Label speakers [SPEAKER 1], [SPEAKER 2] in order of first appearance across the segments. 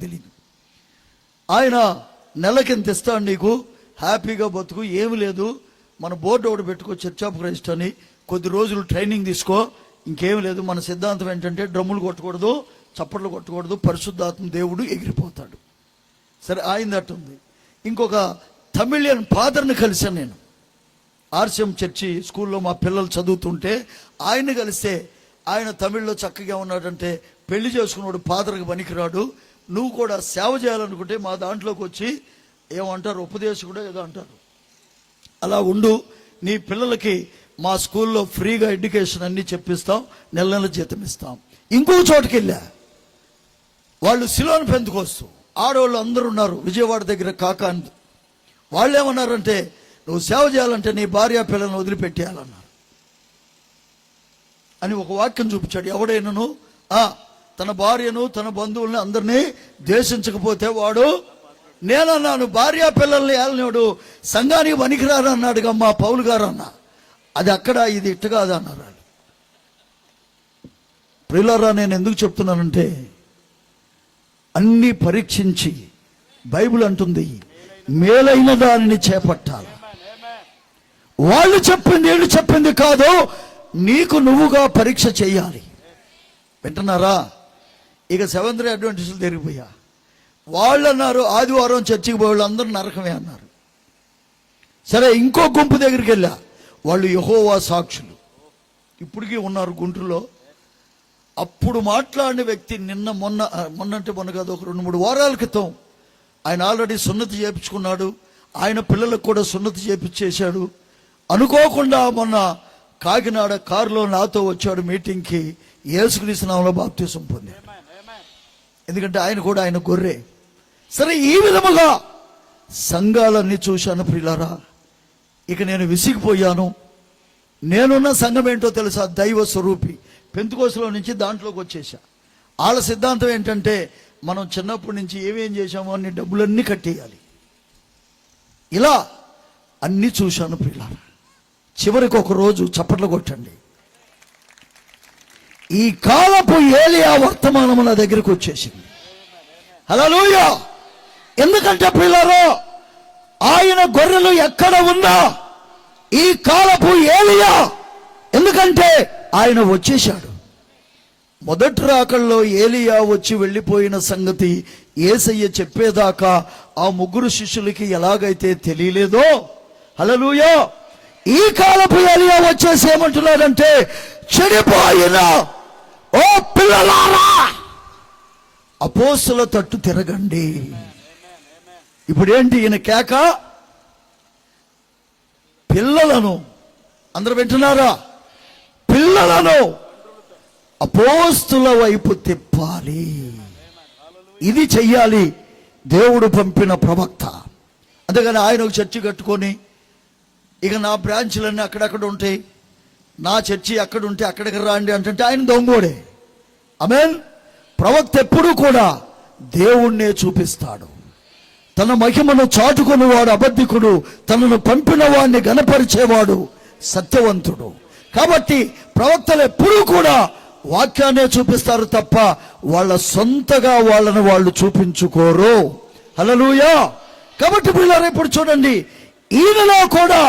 [SPEAKER 1] తెలియదు. ఆయన నెలకింత ఇస్తాడు నీకు, హ్యాపీగా బతుకు, ఏమి లేదు, మన బోర్డు ఒకటి పెట్టుకో చర్చ్ ఆఫ్ క్రైస్ట్ అని, కొద్ది రోజులు ట్రైనింగ్ తీసుకో, ఇంకేమి లేదు. మన సిద్ధాంతం ఏంటంటే డ్రమ్ములు కొట్టకూడదు, చప్పట్లు కొట్టకూడదు, పరిశుద్ధాత్మ దేవుడు ఎగిరిపోతాడు. సరే, ఆయన అట్టుంది. ఇంకొక తమిళియన్ ఫాదర్ని కలిశాను నేను, ఆర్సిఎం చర్చి స్కూల్లో మా పిల్లలు చదువుతుంటే ఆయన్ని కలిస్తే, ఆయన తమిళ్లో చక్కగా ఉన్నాడంటే, పెళ్లి చేసుకున్నాడు, ఫాదర్కి పనికిరాడు, నువ్వు కూడా సేవ చేయాలనుకుంటే మా దాంట్లోకి వచ్చి ఏమంటారు, ఉపదేశకుడు ఏదో అంటారు, అలా ఉండు, నీ పిల్లలకి మా స్కూల్లో ఫ్రీగా ఎడ్యుకేషన్ అన్నీ చెప్పిస్తాం, నెల నెల జీతం ఇస్తాం. ఇంకో చోటుకి వెళ్ళా, వాళ్ళు సిలోన్ పెంతుకొస్తూ ఆడవాళ్ళు అందరూ ఉన్నారు విజయవాడ దగ్గర కాకాంద్. వాళ్ళు ఏమన్నారంటే, నువ్వు సేవ చేయాలంటే నీ భార్య పిల్లలను వదిలిపెట్టేయాలన్నారు అని ఒక వాక్యం చూపించాడు. ఎవడైనాను తన భార్యను తన బంధువుల్ని అందరినీ ద్వేషించకపోతే వాడు, నేనన్నాను భార్య పిల్లల్ని ఏలనేవాడు సంఘానికి పనికిరారు అన్నాడుగా మా పౌలు గారు అన్న, అది అక్కడ, ఇది ఇట్ట కాదు అన్నారు వాళ్ళు. ప్రియులారా, నేను ఎందుకు చెప్తున్నానంటే, అన్ని పరీక్షించి బైబిల్ అంటుంది మేలైన దానిని చేపట్టాలి. వాళ్ళు చెప్పింది వీళ్ళు చెప్పింది కాదు, నీకు నువ్వుగా పరీక్ష చేయాలి. వింటున్నారా? ఇక సెవెంత్ డే అడ్వెంటిస్టులు తిరిగిపోయా, వాళ్ళు అన్నారు ఆదివారం చర్చికి పోయే వాళ్ళు అందరూ నరకమే అన్నారు. సరే, ఇంకో గుంపు దగ్గరికి వెళ్ళా, వాళ్ళు యెహోవా సాక్షులు, ఇప్పటికీ ఉన్నారు గుంటూరులో. అప్పుడు మాట్లాడిన వ్యక్తి మొన్నంటే మొన్న కాదు, ఒక 2-3 వారాల క్రితం ఆయన ఆల్రెడీ సున్నతి చేయించుకున్నాడు, ఆయన పిల్లలకు కూడా సున్నతి చేయించేశాడు. అనుకోకుండా మొన్న కాకినాడ కారులో నాతో వచ్చాడు మీటింగ్కి, యేసుక్రీస్తు నామములో బాప్తిసం పొందాడు. ఎందుకంటే ఆయన కూడా ఆయన గొర్రె. సరే, ఈ విధముగా సంఘాలన్నీ చూశాను ప్రియులారా. ఇక నేను విసిగిపోయాను. నేనున్న సంఘం ఏంటో తెలుసా? దైవ స్వరూపి. పెంతుకోసలో నుంచి దాంట్లోకి వచ్చేసా. వాళ్ళ సిద్ధాంతం ఏంటంటే, మనం చిన్నప్పటి నుంచి ఏమేం చేశామో అన్ని డబ్బులన్నీ కట్టేయాలి. ఇలా అన్నీ చూశాను ప్రియులారా. చివరికి ఒక రోజు చప్పట్లు కొట్టండి, ఈ కాలపు ఏలియా వర్తమానం నా దగ్గరికి వచ్చేసింది. హల్లెలూయా! ఎందుకంటే ప్రియులారా, ఆయన గొర్రెలు ఎక్కడ ఉన్నా ఈ కాలపు ఏలియా, ఎందుకంటే ఆయన వచ్చేశాడు. మొదటి రాకల్లో ఏలియా వచ్చి వెళ్ళిపోయిన సంగతి యేసయ్య చెప్పేదాకా ఆ 3 శిష్యులకి ఎలాగైతే తెలియలేదో, హల్లెలూయా, ఈ కాలపు ఏలియా వచ్చేసి ఏమంటున్నాడంటే, చెడిపోయిన ఓ పిల్లలారా అపోస్తుల తట్టు తిరగండి. ఇప్పుడేంటి ఈయన కేక? పిల్లలను, అందరూ వింటున్నారా? పిల్లలను అపోస్తుల వైపు తిప్పాలి. ఇది చెయ్యాలి దేవుడు పంపిన ప్రవక్త. అందుకని ఆయన ఒక చర్చి కట్టుకొని, ఇక నా బ్రాంచ్లన్నీ అక్కడక్కడ ఉంటాయి, నా చర్చి అక్కడ ఉంటే అక్కడికి రాండి అంటే ఆయన దొంగోడే. ఆమేన్. ప్రవక్త ఎప్పుడూ కూడా దేవుణ్ణే చూపిస్తాడు. తన మహిమను చాటుకునేవాడు అబద్ధికుడు, తనను పంపిన వాడిని గణపరిచేవాడు సత్యవంతుడు. కాబట్టి ప్రవక్తలు ఎప్పుడూ కూడా వాక్యాన్నే చూపిస్తారు తప్ప వాళ్ళ సొంతగా వాళ్ళను వాళ్ళు చూపించుకోరు. హల్లెలూయా! కాబట్టి పిల్లలు ఇప్పుడు చూడండి, ఈయనలో కూడా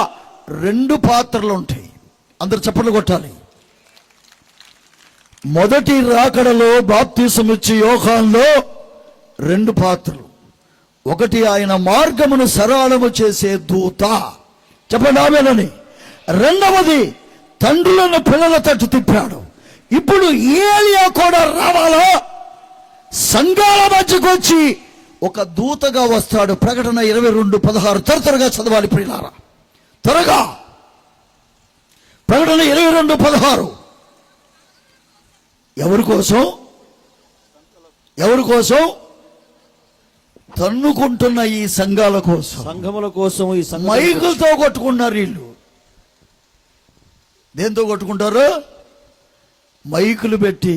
[SPEAKER 1] 2 పాత్రలు ఉంటాయి. అందరు చప్పట్లు కొట్టాలి. మొదటి రాకడలో బాప్తిసం ఇచ్చి యోహానులో 2 పాత్రలు. ఒకటి ఆయన మార్గమును సరళము చేసే దూత, చెప్పండి ఆమేనని. రెండవది తండ్రులను పిల్లల తట్టు తిప్పాడు. ఇప్పుడు ఏలియా కూడా రావాలా? సంఘాల మధ్యకు వచ్చి ఒక దూతగా వస్తాడు. ప్రకటన 22:16 త్వరగా చదవాలి ప్రియులారా, త్వరగా. ప్రకటన 22:16. ఎవరి కోసం? ఎవరి కోసం? తన్నుకుంటున్న ఈ సంఘాల కోసం,
[SPEAKER 2] సంఘముల కోసం. ఈ
[SPEAKER 1] మైకులతో కొట్టుకున్నారు వీళ్ళు. దేంతో కొట్టుకుంటారు? మైకులు పెట్టి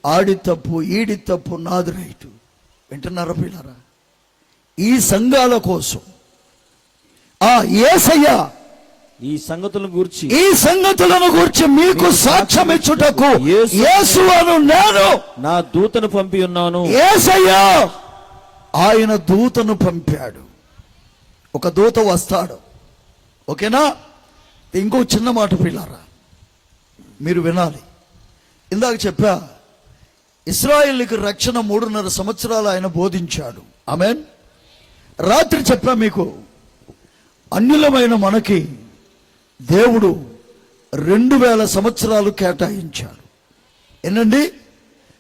[SPEAKER 1] ఆడి తప్పు, ఈడి తప్పు, నాది రైటు. వింటున్నారా పిల్లరా? ఈ సంఘాల కోసం యేసయ్య
[SPEAKER 2] ఈ సంగతులను గూర్చి మీకు సాక్ష్యం ఇచ్చుటకు
[SPEAKER 1] యేసువను నేను
[SPEAKER 2] నా దూతను పంపి ఉన్నాను.
[SPEAKER 1] యేసయ్య ఆయన దూతను పంపాడు. ఒక దూత వస్తాడు, ఓకేనా? ఇంకో చిన్న మాట పిల్లారా, మీరు వినాలి. ఇందాక చెప్పా, ఇశ్రాయేలుకి రక్షణ 3.5 సంవత్సరాలు ఆయన బోధించాడు. ఆమేన్. రాత్రి చెప్పా మీకు, అన్యులమైన మనకి దేవుడు 2000 సంవత్సరాలు కేటాయించాడు. ఏంటండి?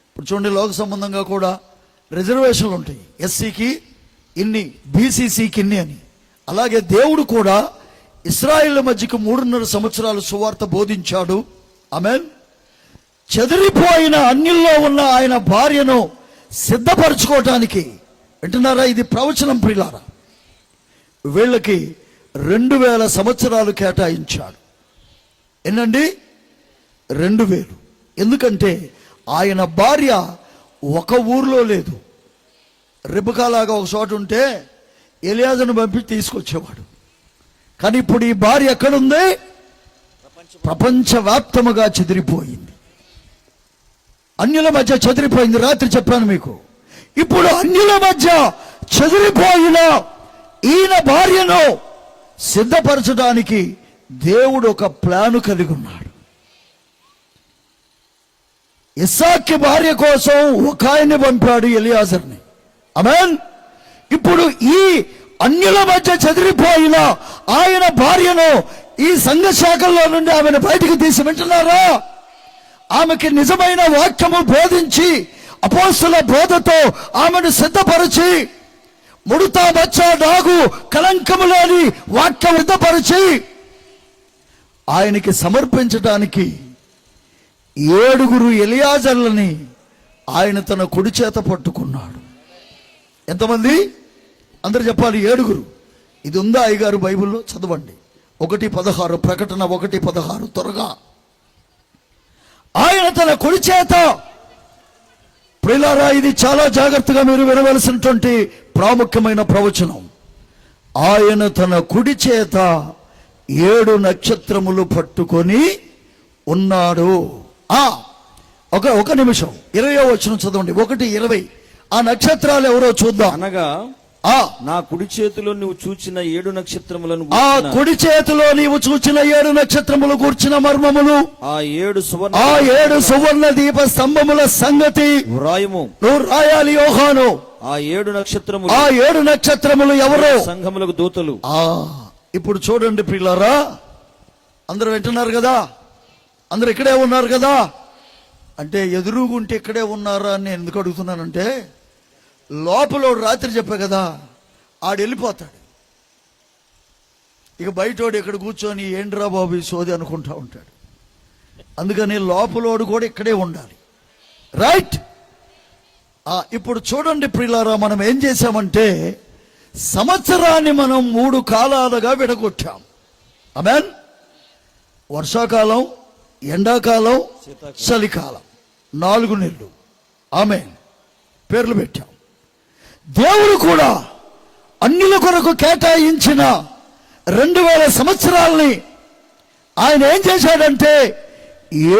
[SPEAKER 1] ఇప్పుడు చూడండి, లోక సంబంధంగా కూడా రిజర్వేషన్లు ఉంటాయి. ఎస్సీకి ఇన్ని, బీసీసీకి ఇన్ని అని. అలాగే దేవుడు కూడా ఇశ్రాయేలు మధ్యకి 3.5 సంవత్సరాలు సువార్త బోధించాడు. ఆమేన్. చెదిరిపోయిన అన్యుల్లో ఉన్న ఆయన భార్యను సిద్ధపరచుకోవటానికి, వింటున్నారా? ఇది ప్రవచనం ప్రియులారా. వీళ్ళకి 2000 సంవత్సరాలు కేటాయించాడు. ఏంటండి? 2000. ఎందుకంటే ఆయన భార్య ఒక ఊర్లో లేదు. రిబకాలాగా ఒక చోట ఉంటే ఎలియాజరును పంపి తీసుకొచ్చేవాడు. కానీ ఇప్పుడు ఈ భార్య ఎక్కడుంది? ప్రపంచవ్యాప్తముగా చెదిరిపోయింది, అన్యుల మధ్య చెదిరిపోయింది. రాత్రి చెప్పాను మీకు. ఇప్పుడు అన్యుల మధ్య చెదిరిపోయిన ఈయన భార్యను సిద్ధపరచడానికి దేవుడు ఒక ప్లాను కలిగి ఉన్నాడు. ఇస్సాకి భార్య కోసం ఒక ఆయన్ని పంపాడు, ఎలియాజర్ని. ఆమేన్. ఇప్పుడు ఈ అన్యుల మధ్య చెదిరిపోయిన ఆయన భార్యను ఈ సంఘ శాఖల్లో నుండి ఆమెను బయటికి తీసి, వింటున్నారా? ఆమెకి నిజమైన వాక్యము బోధించి అపోస్తల బోధతో ఆమెను సిద్ధపరిచి, ముడత మచ్చ డాగు కలంకము లేని వాక్యం సిద్ధపరిచి ఆయనకి సమర్పించడానికి 7 ఎలియాజర్లని ఆయన తన కుడి చేత పట్టుకున్నాడు. ఎంతమంది? అందరు చెప్పాలి, 7. ఇది ఉందా అయ్యగారు బైబిల్లో? చదవండి. 1:16, ప్రకటన 1:16, త్వరగా. ఆయన తన కుడి చేత, ప్రియులారా, ఇది చాలా జాగ్రత్తగా మీరు వినవలసినటువంటి ప్రాముఖ్యమైన ప్రవచనం. ఆయన తన కుడి చేత 7 నక్షత్రములు పట్టుకొని ఉన్నాడు. ఒక నిమిషం, 20వ వచనం చదవండి. 1:20. ఆ నక్షత్రాలు ఎవరో చూద్దాం.
[SPEAKER 2] అనగా నా కుడి చేతిలో నువ్వు చూచిన 7 నక్షత్రములను,
[SPEAKER 1] ఆ కుడి చేతిలో నీవు చూచిన 7 నక్షత్రములు గూర్చిన మర్మములు, ఆ 7 సువర్ణ దీప స్తంభముల సంగతి వ్రాయము. నువ్వు రాయాలి యోహాను. ఆ 7 నక్షత్రములు ఎవరు?
[SPEAKER 2] సంఘములకు దూతలు.
[SPEAKER 1] ఇప్పుడు చూడండి ప్రియులారా, అందరూ వింటున్నారు కదా? అందరు ఇక్కడే ఉన్నారు కదా? అంటే ఎదురుగుంటే ఇక్కడే ఉన్నారా అని నేను ఎందుకు అడుగుతున్నానంటే, లోపల రాత్రి చెప్పా కదా, ఆడు వెళ్ళిపోతాడు. ఇక బయటోడు ఇక్కడ కూర్చొని ఏంట్రా బాబు ఈ సోది అనుకుంటా ఉంటాడు. అందుకని లోపలోడు కూడా ఇక్కడే ఉండాలి. రైట్? ఇప్పుడు చూడండి ప్రియులారా, మనం ఏం చేశామంటే సంవత్సరాన్ని మనం 3 కాలాలుగా విడగొట్టాం. ఆమేన్. వర్షాకాలం, ఎండాకాలం, చలికాలం, 4 నెలలు. ఆమేన్. పేర్లు పెట్టాం. దేవుడు కూడా అన్యుల కొరకు కేటాయించిన 2000 సంవత్సరాలని ఆయన ఏం చేశాడంటే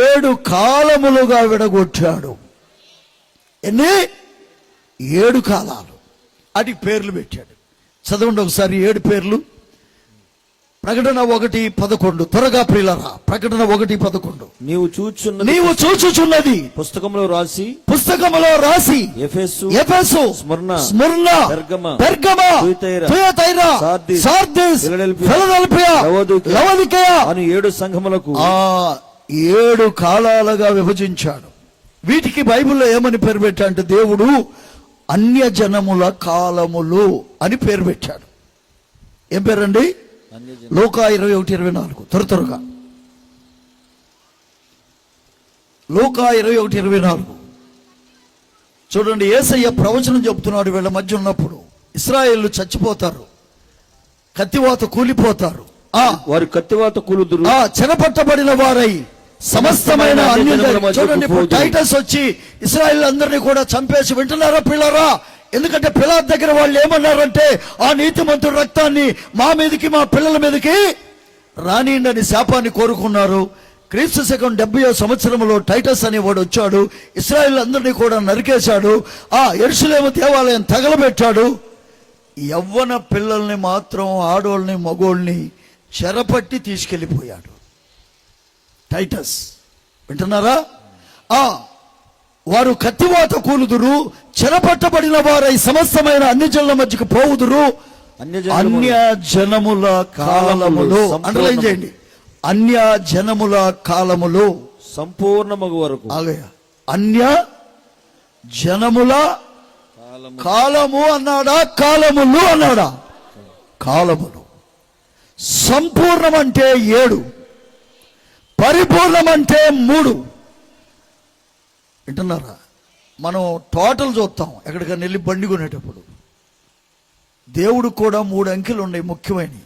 [SPEAKER 1] 7 కాలములుగా విడగొట్టాడు. ఎన్ని? 7 కాలాలు. అది పేర్లు పెట్టాడు. చదవండి ఒకసారి 7 పేర్లు. ప్రకటన 1:11, త్వరగా ప్రియులారా. ప్రకటన 1:11. నీవు చూచుచున్నది
[SPEAKER 2] పుస్తకములో రాసి
[SPEAKER 1] Ephesus, Smyrna, Pergamum, Thyatira, Sardis, Philadelphia, Laodicea
[SPEAKER 2] అని 7 సంఘములకు
[SPEAKER 1] 7 కాలాలుగా విభజించాడు. వీటికి బైబిల్లో ఏమని పేరు పెట్టాడంటే దేవుడు అన్యజనముల కాలములు అని పేరు పెట్టాడు. ఏం పేరండి? లూకా 21:24, త్వరగా. లూకా 21:24 చూడండి. యేసయ్య ప్రవచనం చెబుతున్నాడు. వీళ్ళ మధ్య ఉన్నప్పుడు ఇశ్రాయేలు చచ్చిపోతారు, కత్తివాత కూలిపోతారు.
[SPEAKER 2] వారి కత్తివాత కూలుదురు,
[SPEAKER 1] చెరపట్టబడిన వారై సమస్తమైన చూడండి. ఇప్పుడు టైటస్ వచ్చి ఇశ్రాయేల్ అందరినీ కూడా చంపేసి, వింటున్నారా పిల్లరా? ఎందుకంటే పిలాతు దగ్గర వాళ్ళు ఏమన్నారంటే, ఆ నీతిమంతుడి రక్తాన్ని మా మీదకి, మా పిల్లల మీదకి రానియండి శాపాన్ని కోరుకున్నారు. క్రీస్తు శకం 70వ సంవత్సరంలో టైటస్ అనేవాడు వచ్చాడు, ఇశ్రాయేల్ అందరినీ కూడా నరికేశాడు, ఆ యెరూషలేము దేవాలయం తగలబెట్టాడు. యవ్వన పిల్లల్ని మాత్రం, ఆడోళ్ళని మగోళ్ళని చెరపట్టి తీసుకెళ్ళిపోయాడు టైటస్. వింటున్నారా? వారు కత్తివాత కూలుదురు, చెరపట్టబడిన వారై సమస్తమైన అన్ని జనుల మధ్యకు పోవుదురు. అన్య జనముల కాలములో, అండర్లైన్ చేయండి, అన్య జనముల కాలములో
[SPEAKER 2] సంపూర్ణమగు వరకు.
[SPEAKER 1] అన్య జనముల కాలము అన్నాడా, కాలములు అన్నాడా? కాలములు. సంపూర్ణం అంటే 7, పరిపూర్ణం అంటే 3. వింటున్నారా? మనం టోటల్ చూస్తాం ఎక్కడికైనా వెళ్ళి బండి కొనేటప్పుడు. దేవుడు కూడా 3 అంకెలు ఉన్నాయి ముఖ్యమైనవి.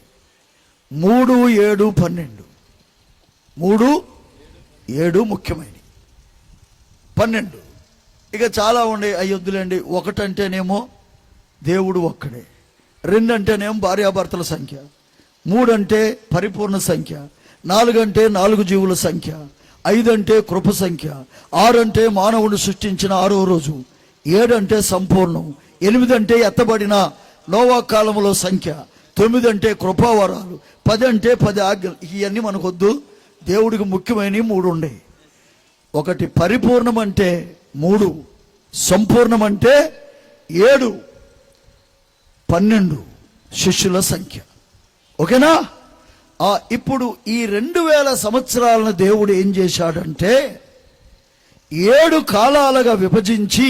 [SPEAKER 1] 3, 7, 12. 3, 7 ముఖ్యమైనవి. 12 ఇక చాలా ఉన్నాయి, అయ్యొద్దులేండి. 1 అంటేనేమో దేవుడు ఒక్కడే, 2 అంటేనేమో భార్యాభర్తల సంఖ్య, 3 అంటే పరిపూర్ణ సంఖ్య, 4 అంటే 4 జీవుల సంఖ్య, 5 అంటే కృప సంఖ్య, 6 అంటే మానవుని సృష్టించిన 6వ రోజు, 7 అంటే సంపూర్ణం, 8 అంటే ఎత్తబడిన నోవా కాలంలో సంఖ్య, 9 అంటే కృపావరాలు, 10 అంటే 10 ఆజ్ఞలు. ఇవన్నీ మనకొద్దు. దేవుడికి ముఖ్యమైన 3 ఉన్నాయి. ఒకటి పరిపూర్ణం అంటే 3, సంపూర్ణం అంటే 7, 12 శిష్యుల సంఖ్య. ఓకేనా? ఇప్పుడు ఈ 2000 సంవత్సరాలను దేవుడు ఏం చేశాడంటే 7 కాలాలుగా విభజించి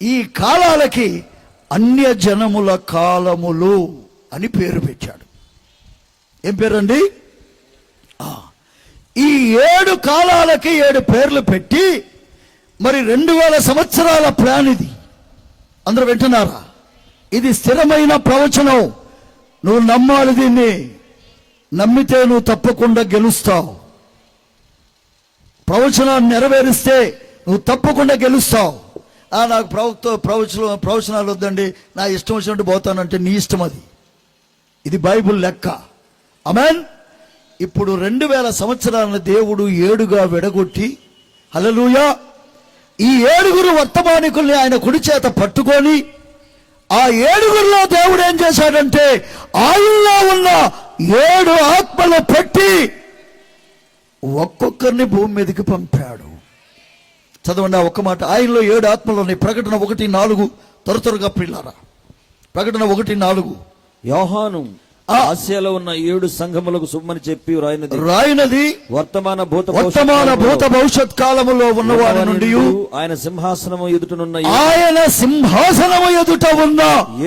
[SPEAKER 1] ఈ కాలాలకి అన్య జనముల కాలములు అని పేరు పెట్టాడు. ఏం పేరండి? ఈ 7 కాలాలకి 7 పేర్లు పెట్టి మరి 2000 సంవత్సరాల ప్లాన్ ఇది. అందరూ వింటున్నారా? ఇది స్థిరమైన ప్రవచనం. నువ్వు నమ్మాలి దీన్ని. నమ్మితే నువ్వు తప్పకుండా గెలుస్తావు. ప్రవచనాన్ని నెరవేరిస్తే నువ్వు తప్పకుండా గెలుస్తావు. నాకు ప్రవచనాలు వద్దండి, నా ఇష్టం వచ్చినట్టు పోతానంటే నీ ఇష్టం అది. ఇది బైబుల్ లెక్క. ఆమేన్. ఇప్పుడు 2000 సంవత్సరాలను దేవుడు 7గా విడగొట్టి, హల్లెలూయా, ఈ 7 వర్తమానికుల్ని ఆయన కుడి చేత పట్టుకొని ఆ 7లో దేవుడు ఏం చేశాడంటే ఆయనలో ఉన్న 7 ఆత్మలు పెట్టి ఒక్కొక్కరిని భూమి మీదకి పంపాడు. చదవండి ఆ ఒక్క మాట. ఆయనలో 7 ఆత్మలు ఉన్నాయి. ప్రకటన 1:4 త్వరగా పిల్లారా. ప్రకటన 1:4.
[SPEAKER 2] యోహాను ఆసియాలో ఉన్న 7 సంఘములకు శుభమని చెప్పి రాయినది వర్తమాన భూత
[SPEAKER 1] భవిష్యత్ కాలములో ఉన్నవారి నుండి
[SPEAKER 2] ఆయన సింహాసనము ఎదుటనున్న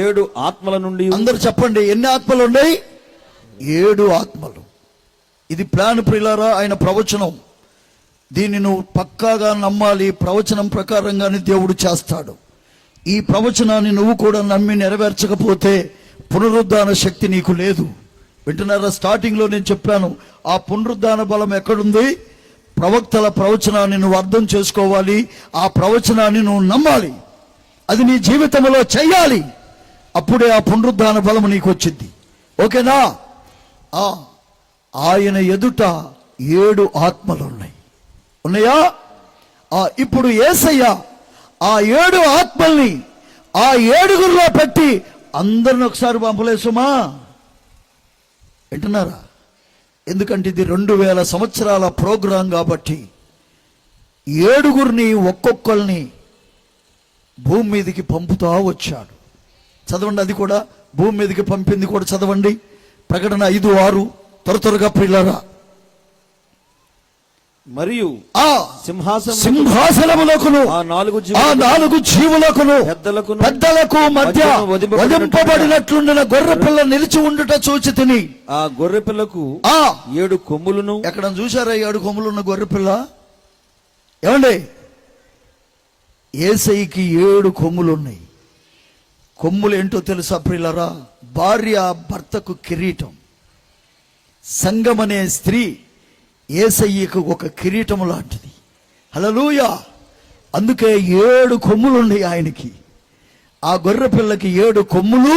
[SPEAKER 1] 7
[SPEAKER 2] ఆత్మల నుండి.
[SPEAKER 1] అందరు చెప్పండి, ఎన్ని ఆత్మలు ఉన్నాయి? 7 ఆత్మలు. ఇది ప్లాన్ ప్రియులారా, ఆయన ప్రవచనం. దీన్ని నువ్వు పక్కాగా నమ్మాలి. ప్రవచనం ప్రకారంగానే దేవుడు చేస్తాడు. ఈ ప్రవచనాన్ని నువ్వు కూడా నమ్మి నెరవేర్చకపోతే పునరుద్ధాన శక్తి నీకు లేదు. వింటున్నారా? స్టార్టింగ్ లో నేను చెప్పాను, ఆ పునరుద్ధాన బలం ఎక్కడుంది? ప్రవక్తల ప్రవచనాన్ని నువ్వు అర్థం చేసుకోవాలి. ఆ ప్రవచనాన్ని నువ్వు నమ్మాలి. అది నీ జీవితంలో చెయ్యాలి. అప్పుడే ఆ పునరుద్ధాన బలం నీకు వచ్చింది. ఓకేనా? ఆయన ఎదుట 7 ఆత్మలు ఉన్నాయా? ఇప్పుడు యేసయ్య ఆ 7 ఆత్మల్ని ఆ 7లో పెట్టి అందరిని ఒకసారి పంపలేసుమా? వింటున్నారా? ఎందుకంటే ఇది 2000 సంవత్సరాల ప్రోగ్రాం కాబట్టి 7 ఒక్కొక్కరిని భూమి మీదకి పంపుతా వచ్చాడు. చదవండి, అది కూడా భూమి మీదకి పంపింది కూడా చదవండి. ప్రకటన 5:6 త్వరగా పిల్లరా.
[SPEAKER 2] మరియు
[SPEAKER 1] సింహాసనములకును ఆ 4 జీవులకును పెద్దలకు మధ్య వధింపబడినట్లుండిన గొర్రె పిల్ల నిలిచి ఉండుట చూచి తిని,
[SPEAKER 2] ఆ గొర్రె పిల్లకు 7 కొమ్ములను.
[SPEAKER 1] ఎక్కడ చూసారా 7 కొమ్ములున్న గొర్రె పిల్ల? ఏమండి, యేసయ్యకి 7 కొమ్ములు ఉన్నాయి. కొమ్ములు ఏంటో తెలుసా ప్రియులరా? భార్య భర్తకు కిరీటం. సంఘం అనే స్త్రీ యేసయ్యకు ఒక కిరీటం లాంటిది. హల్లెలూయా. అందుకే 7 కొమ్ములు ఉన్నాయి ఆయనకి. ఆ గొర్రె పిల్లకి 7 కొమ్ములు,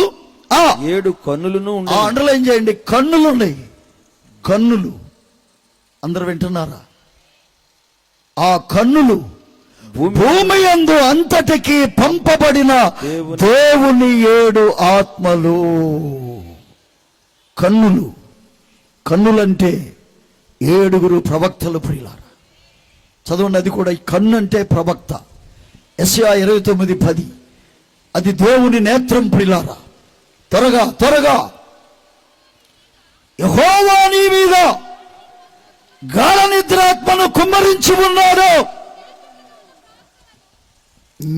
[SPEAKER 2] 7 కన్నులను.
[SPEAKER 1] అండర్లైన్ చేయండి, కన్నులు ఉన్నాయి. కన్నులు అందరు వింటున్నారా? ఆ కన్నులు భూమి యందు అంతటికి పంపబడిన దేవుని 7 ఆత్మలు. కన్నులంటే 7 ప్రవక్తలు ప్రియులారా. చదవండి, అది కూడా ఈ కన్ను అంటే ప్రవక్త. యెషయా 29:10 అది దేవుని నేత్రం ప్రియులారా. త్వరగా యెహోవా నీ మీద గాఢ నిద్రాత్మను కుమ్మరించి ఉన్నాడు.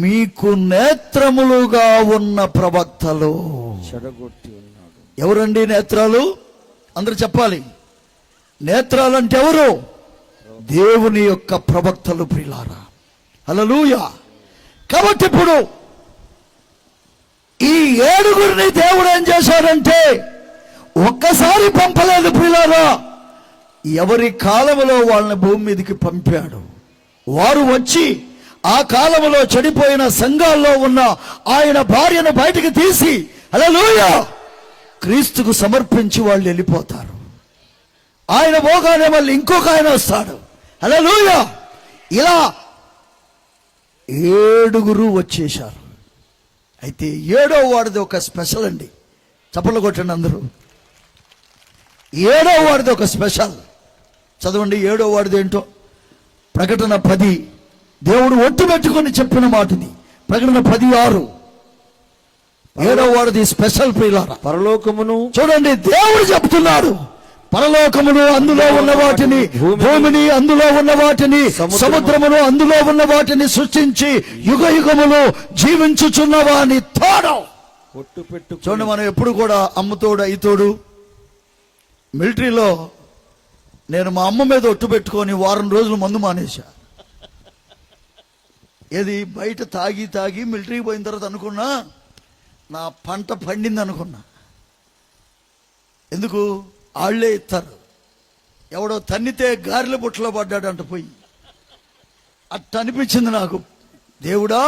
[SPEAKER 1] మీకు నేత్రములుగా ఉన్న ప్రవక్తలు
[SPEAKER 2] చెడగొట్టి ఉన్నాడు.
[SPEAKER 1] ఎవరండి నేత్రాలు? అందరూ చెప్పాలి. నేత్రాలు అంటే ఎవరు? దేవుని యొక్క ప్రవక్తలు ప్రియులారా. హల్లెలూయా. కాబట్టి ఇప్పుడు ఈ 7 దేవుడు ఏం చేశాడంటే ఒక్కసారి పంపలేదు ప్రియులారా. ఎవరి కాలములో వాళ్ళని భూమి మీదకి పంపాడు. వారు వచ్చి ఆ కాలములో చెడిపోయిన సంఘాల్లో ఉన్న ఆయన భార్యను బయటికి తీసి హల్లెలూయా క్రీస్తుకు సమర్పించి వాళ్ళు వెళ్ళిపోతారు. ఆయన పోగానే మళ్ళీ ఇంకొక ఆయన వస్తాడు. హల్లెలూయా. ఇలా 7 వచ్చేశారు. అయితే 7వ వాడిది ఒక స్పెషల్ అండి. చప్పట్లు కొట్టండి అందరూ. 7వ వాడిది ఒక స్పెషల్. చదవండి 7వ వాడిది ఏంటో. ప్రకటన 10 దేవుడు ఒట్టు పెట్టుకొని చెప్పిన మాటది. ప్రకటన 10:6 7వ వాడిది స్పెషల్ ప్రియులారా.
[SPEAKER 2] పరలోకమును
[SPEAKER 1] చూడండి, దేవుడు చెప్తున్నాడు పరలోకమును అందులో ఉన్న వాటిని, భూమిని అందులో ఉన్న వాటిని, సముద్రమును అందులో ఉన్న వాటిని సృష్టించి యుగయుగములు జీవించుచున్న వాని తోడు.
[SPEAKER 2] ఒట్టు పెట్టు.
[SPEAKER 1] చూడండి, మనం ఎప్పుడు కూడా అమ్మతోడు అయితోడు. మిలిటరీలో నేను మా అమ్మ మీద ఒట్టు పెట్టుకొని 1 వారం రోజులు మందు మానేశా. ఏది బయట తాగి మిలిటరీకి పోయిన తర్వాత అనుకున్నా నా పంట పండింది అనుకున్నా. ఎందుకు? ఆళ్లే ఇస్తారు. ఎవడో తన్నితే గారెల బుట్టలో పడ్డాడంట పోయి. అట్ట అనిపించింది నాకు. దేవుడా,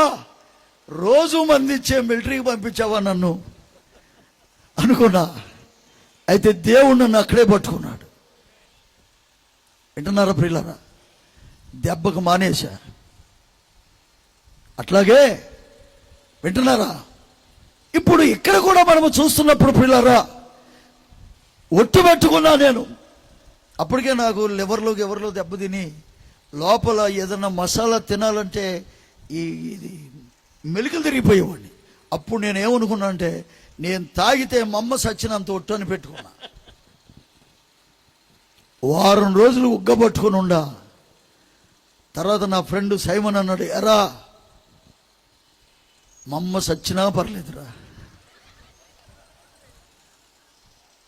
[SPEAKER 1] రోజు మంది ఇచ్చే మిలిటరీకి పంపించావా నన్ను అనుకున్నా. అయితే దేవుడు నన్ను అక్కడే పట్టుకున్నాడు. వింటున్నారా ప్రియులారా? దెబ్బకు మానేశా. అట్లాగే వింటున్నారా? ఇప్పుడు ఇక్కడ కూడా మనము చూస్తున్నప్పుడు ప్రియులారా, ఒట్టు పెట్టుకున్నా నేను. అప్పటికే నాకు లివర్లో దెబ్బతిని లోపల ఏదన్నా మసాలా తినాలంటే ఇది మెలికలు తిరిగిపోయేవాడిని. అప్పుడు నేను ఏమనుకున్నా అంటే నేను తాగితే మమ్మ సచ్చినంత ఒట్టు అని పెట్టుకున్నా. 1 వారం రోజులు ఉగ్గబట్టుకుని ఉండా. తర్వాత నా ఫ్రెండ్ సైమన్ అన్నాడు, ఎరా మమ్మ సచ్చినా పర్లేదురా,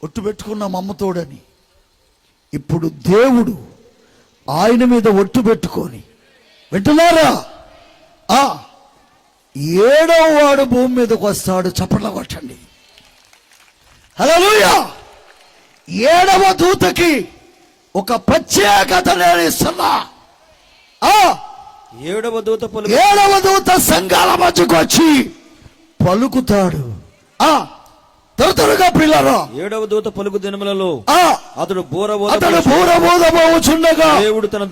[SPEAKER 1] ఒట్టు పెట్టుకున్న మమ్మతోడని. ఇప్పుడు దేవుడు ఆయన మీద ఒట్టు పెట్టుకొని, వింటున్నారా? 7వ వాడు భూమి మీదకి వస్తాడు. చప్పట్లు కొట్టండి. హల్లెలూయా. 7వ దూతకి ఒక ప్రత్యేకత నేను ఇస్తున్నా.
[SPEAKER 2] 7వ దూత
[SPEAKER 1] 7వ దూత సంఘాల మధ్యకు వచ్చి పలుకుతాడు. త్వరగా ప్రియులారా,
[SPEAKER 2] 7వ దూత పలుకు దినములలో అతడు
[SPEAKER 1] బోరబోదబోచుండగా దేవుడు తన